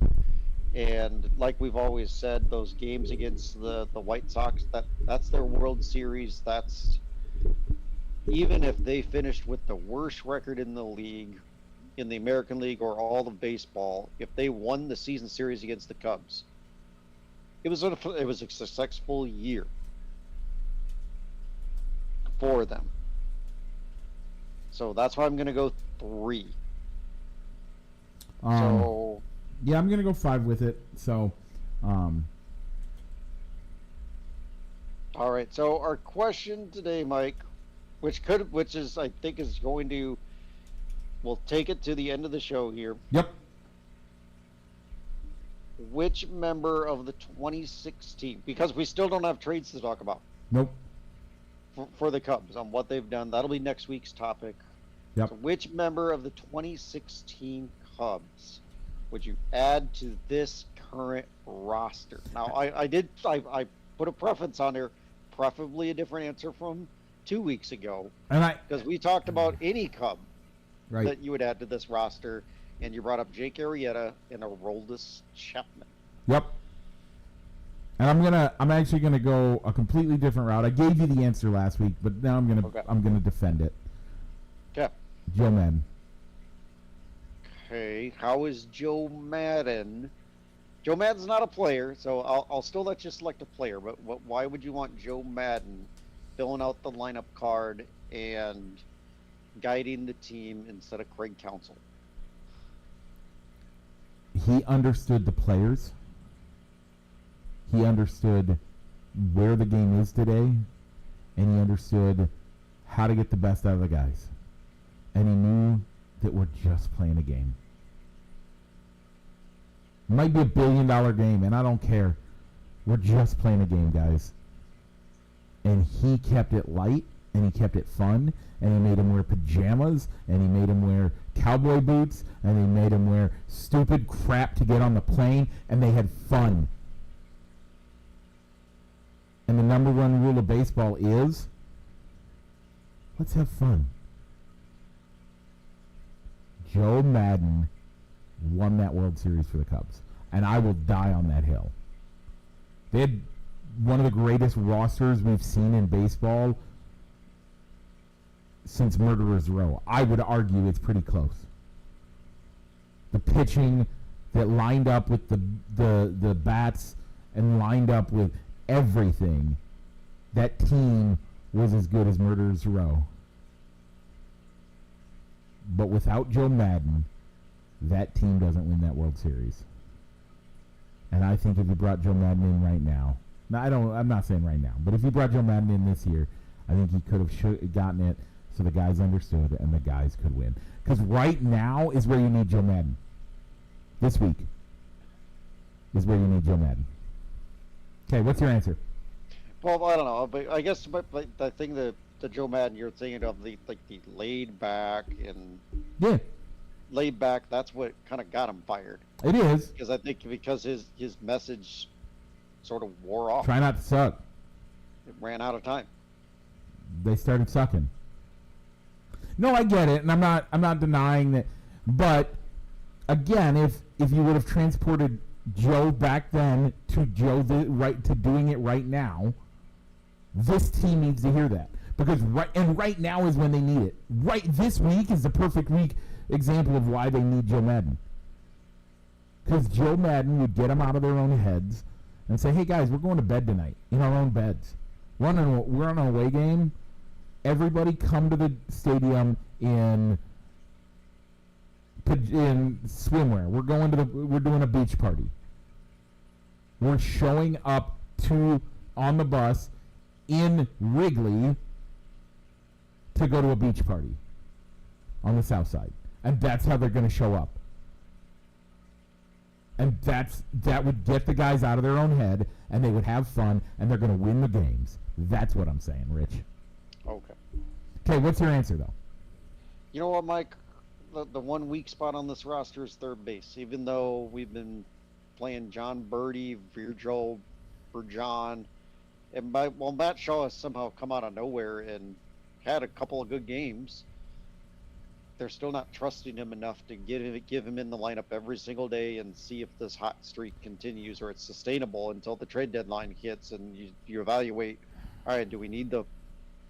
And like we've always said, those games against the White Sox, that's their World Series. That's even if they finished with the worst record in the league, in the American League or all of baseball, if they won the season series against the Cubs, it was a successful year for them. So that's why I'm going to go 3. So yeah, I'm gonna go 5 with it. So, all right. So our question today, Mike, which is I think is going to, we'll take it to the end of the show here. yep. Which member of the 2016, because we still don't have trades to talk about Nope. for the Cubs on what they've done. That'll be next week's topic. Yep. So which member of the 2016 Cubs would you add to this current roster? Now, I put a preference on there, preferably a different answer from 2 weeks ago, And because we talked about any Cub right. that you would add to this roster, and you brought up Jake Arrieta and Aroldis Chapman. Yep. And I'm actually gonna go a completely different route. I gave you the answer last week, but now I'm gonna defend it. Okay. Joe Madden. Okay. How is Joe Madden? Joe Madden's not a player, so I'll still let you select a player. But why would you want Joe Madden filling out the lineup card and guiding the team instead of Craig Counsell? He understood the players. He understood where the game is today, and he understood how to get the best out of the guys. And he knew that we're just playing a game. It might be $1 billion game, and I don't care. We're just playing a game, guys. And he kept it light, and he kept it fun, and he made him wear pajamas, and he made him wear cowboy boots, and he made him wear stupid crap to get on the plane, and they had fun. And the number 1 rule of baseball is, let's have fun. Joe Madden won that World Series for the Cubs, and I will die on that hill. They had one of the greatest rosters we've seen in baseball since Murderers Row. I would argue it's pretty close. The pitching that lined up with the bats and lined up with everything, that team was as good as Murderers Row. But without Joe Madden, that team doesn't win that World Series. And I think if you brought Joe Madden in right now, I'm not saying right now, but if you brought Joe Madden in this year, I think he could have gotten it so the guys understood and the guys could win. Because right now is where you need Joe Madden. This week is where you need Joe Madden. Okay, what's your answer? Well, I don't know, but I guess the thing that the Joe Madden you're thinking of, the laid back and Yeah, laid back. That's what kind of got him fired. it is. Because I think because his message sort of wore off. Try not to suck. It ran out of time. They started sucking. No, I get it, and I'm not denying that. But again, if you would have transported Joe back then to to doing it right now, this team needs to hear that, because right now is when they need it. Right, this week is the perfect week example of why they need Joe Madden. Because Joe Madden would get them out of their own heads and say, "Hey guys, we're going to bed tonight in our own beds. We're on an away game. Everybody come to the stadium in swimwear. We're doing a beach party. We're showing up on the bus in Wrigley to go to a beach party on the south side." And that's how they're going to show up. And that would get the guys out of their own head, and they would have fun, and they're going to win the games. That's what I'm saying, Rich. Okay. Okay, what's your answer, though? You know what, Mike? The one weak spot on this roster is third base. Even though we've been playing John Birdie, Virgil, Bergeron, and Matt Shaw has somehow come out of nowhere and had a couple of good games, they're still not trusting him enough to give him in the lineup every single day and see if this hot streak continues or it's sustainable until the trade deadline hits and you evaluate, all right, do we need to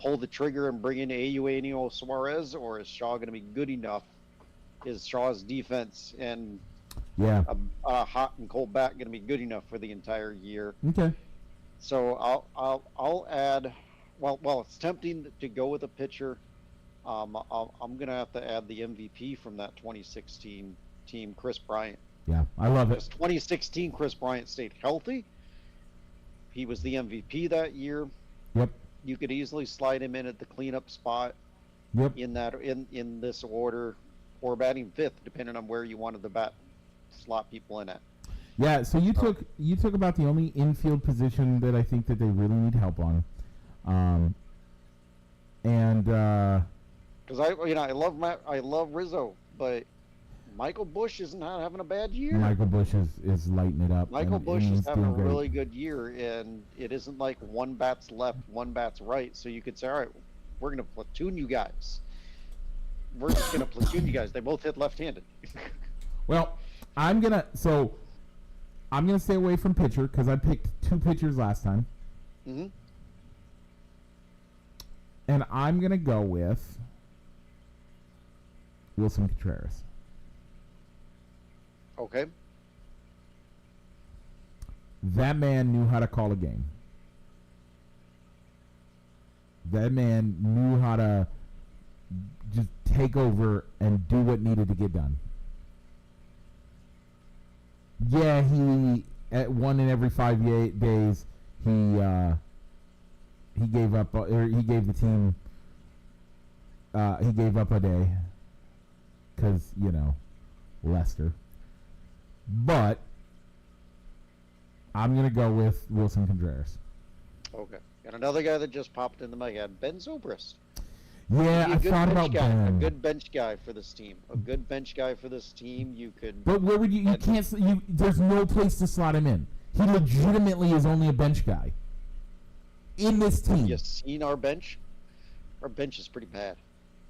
pull the trigger and bring in Eugenio Suarez, or is Shaw going to be good enough? Is Shaw's defense and a hot and cold bat going to be good enough for the entire year? Okay. So I'll add. Well, it's tempting to go with a pitcher. I'm going to have to add the MVP from that 2016 team, Chris Bryant. Yeah, I love it. 2016, Chris Bryant stayed healthy. He was the MVP that year. Yep. You could easily slide him in at the cleanup spot. Yep. In this order, or batting fifth, depending on where you wanted the slot people in at. Yeah. So you took about the only infield position that I think that they really need help on, because I love Rizzo, but Michael Busch isn't having a bad year. Michael Busch is lighting it up. Michael Busch is having a great. really good year, and it isn't like one bat's left, one bat's right. So you could say, all right, we're going to platoon you guys. We're just going to platoon you guys. They both hit left-handed. Well, I'm gonna stay away from pitcher because I picked two pitchers last time. Mm-hmm. And I'm gonna go with Wilson Contreras. Okay. That man knew how to call a game. That man knew how to just take over and do what needed to get done. Yeah, at 1 in every 5 days, he gave up, or he gave the team, he gave up a day because, Lester. But I'm going to go with Wilson Contreras. Okay. And another guy that just popped into my head, Ben Zobrist. Yeah, I thought about Ben. A good bench guy for this team. You could. But where would you can't, there's no place to slot him in. He legitimately is only a bench guy in this team. You seen our bench? Our bench is pretty bad.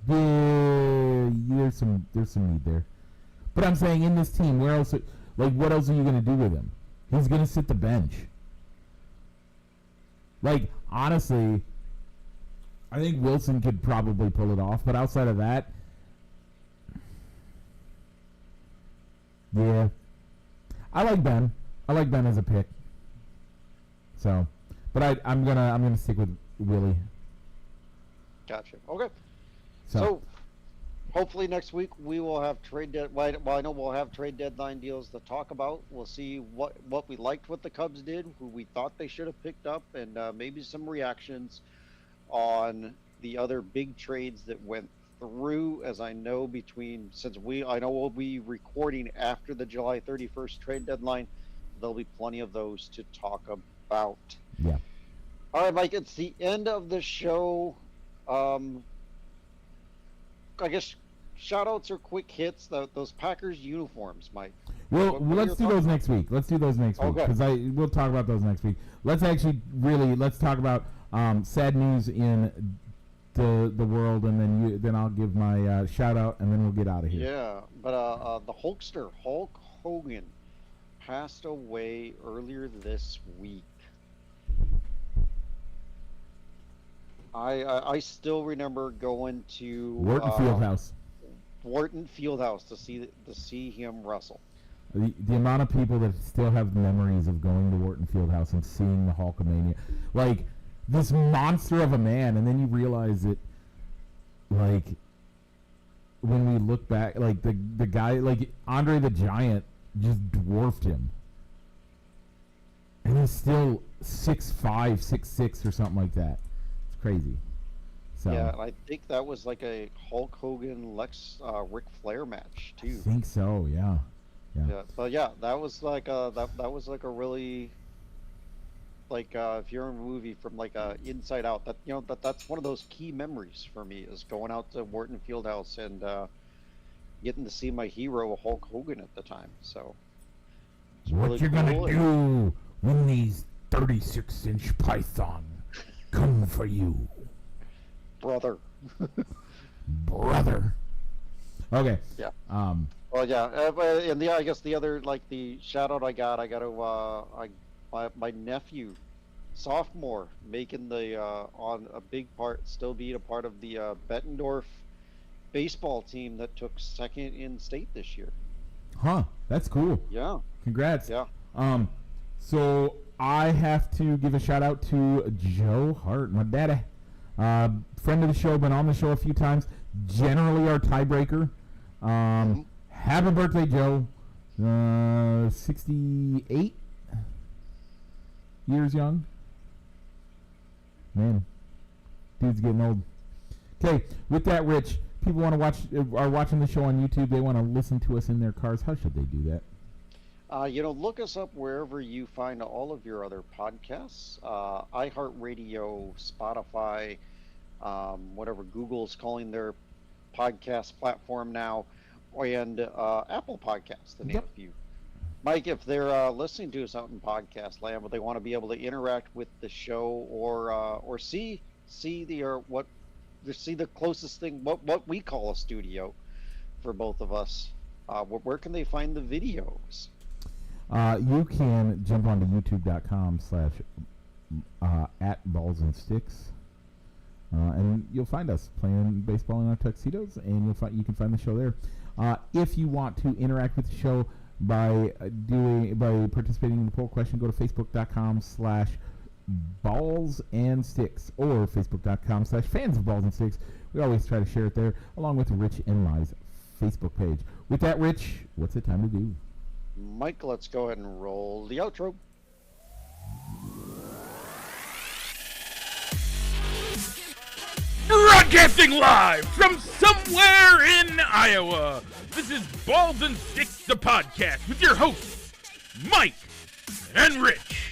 There's some need there. But I'm saying in this team, where else? What else are you going to do with him? He's going to sit the bench. Honestly, I think Wilson could probably pull it off. But outside of that, yeah, I like Ben. I like Ben as a pick. So, but I'm gonna stick with Willie. Gotcha. Okay. So hopefully next week we will have well, I know we'll have trade deadline deals to talk about. We'll see what we liked what the Cubs did, who we thought they should have picked up, and maybe some reactions on the other big trades that went through. As I know, I know we'll be recording after the July 31st trade deadline. There'll be plenty of those to talk about. Yeah. All right, Mike, it's the end of the show. I guess shout-outs or quick hits, those Packers uniforms, Mike. Well, let's do those next week. Let's do those next week, Okay. because we'll talk about those next week. Let's talk about sad news in the world, and then I'll give my shout-out, and then we'll get out of here. Yeah, but the Hulkster, Hulk Hogan, passed away earlier this week. I still remember going to Wharton Fieldhouse. Wharton Fieldhouse to see him wrestle. The amount of people that still have memories of going to Wharton Fieldhouse and seeing the Hulkamania, like this monster of a man, and then you realize that, like, when we look back, like the guy, like Andre the Giant, just dwarfed him, and he's still 6'5", 6'6", or something like that. It's crazy. So, Yeah, and I think that was like a Hulk Hogan Ric Flair match I too. think so. Yeah. Yeah, but yeah, that was like a really, like if you're in a movie from like Inside Out, that's one of those key memories for me, is going out to Wharton Fieldhouse and getting to see my hero Hulk Hogan at the time. So it's What really you gonna cool. do when these 36-inch python come for you, Brother? brother? Okay. Yeah. Well, yeah, and I guess the other, like, the shout out I got to my nephew, sophomore, making the on a big part, still being a part of the Bettendorf baseball team that took second in state this year. Huh? That's cool. Yeah. Congrats. Yeah. So I have to give a shout out to Joe Hart, my daddy, friend of the show, been on the show a few times. Generally our tiebreaker. Happy birthday, Joe. 68 years young. Man, dude's getting old. Okay, with that, Rich, people are watching the show on YouTube. They want to listen to us in their cars. How should they do that? Look us up wherever you find all of your other podcasts. iHeartRadio, Spotify, whatever Google's calling their podcast platform now, and Apple Podcasts, to name a few. Mike, if they're listening to us out in podcast land, but they want to be able to interact with the show or see the closest thing, what we call a studio for both of us, where can they find the videos? You can jump onto youtube.com/ @ballsandsticks. And you'll find us playing baseball in our tuxedos, and you can find the show there. If you want to interact with the show by participating in the poll question, go to facebook.com/ballsandsticks or facebook.com/fans of balls and sticks. We always try to share it there, along with Rich and Mai's Facebook page. With that, Rich, what's it time to do? Mike, let's go ahead and roll the outro. Broadcasting live from somewhere in Iowa, this is Balls and Sticks, the podcast, with your hosts, Mike and Rich.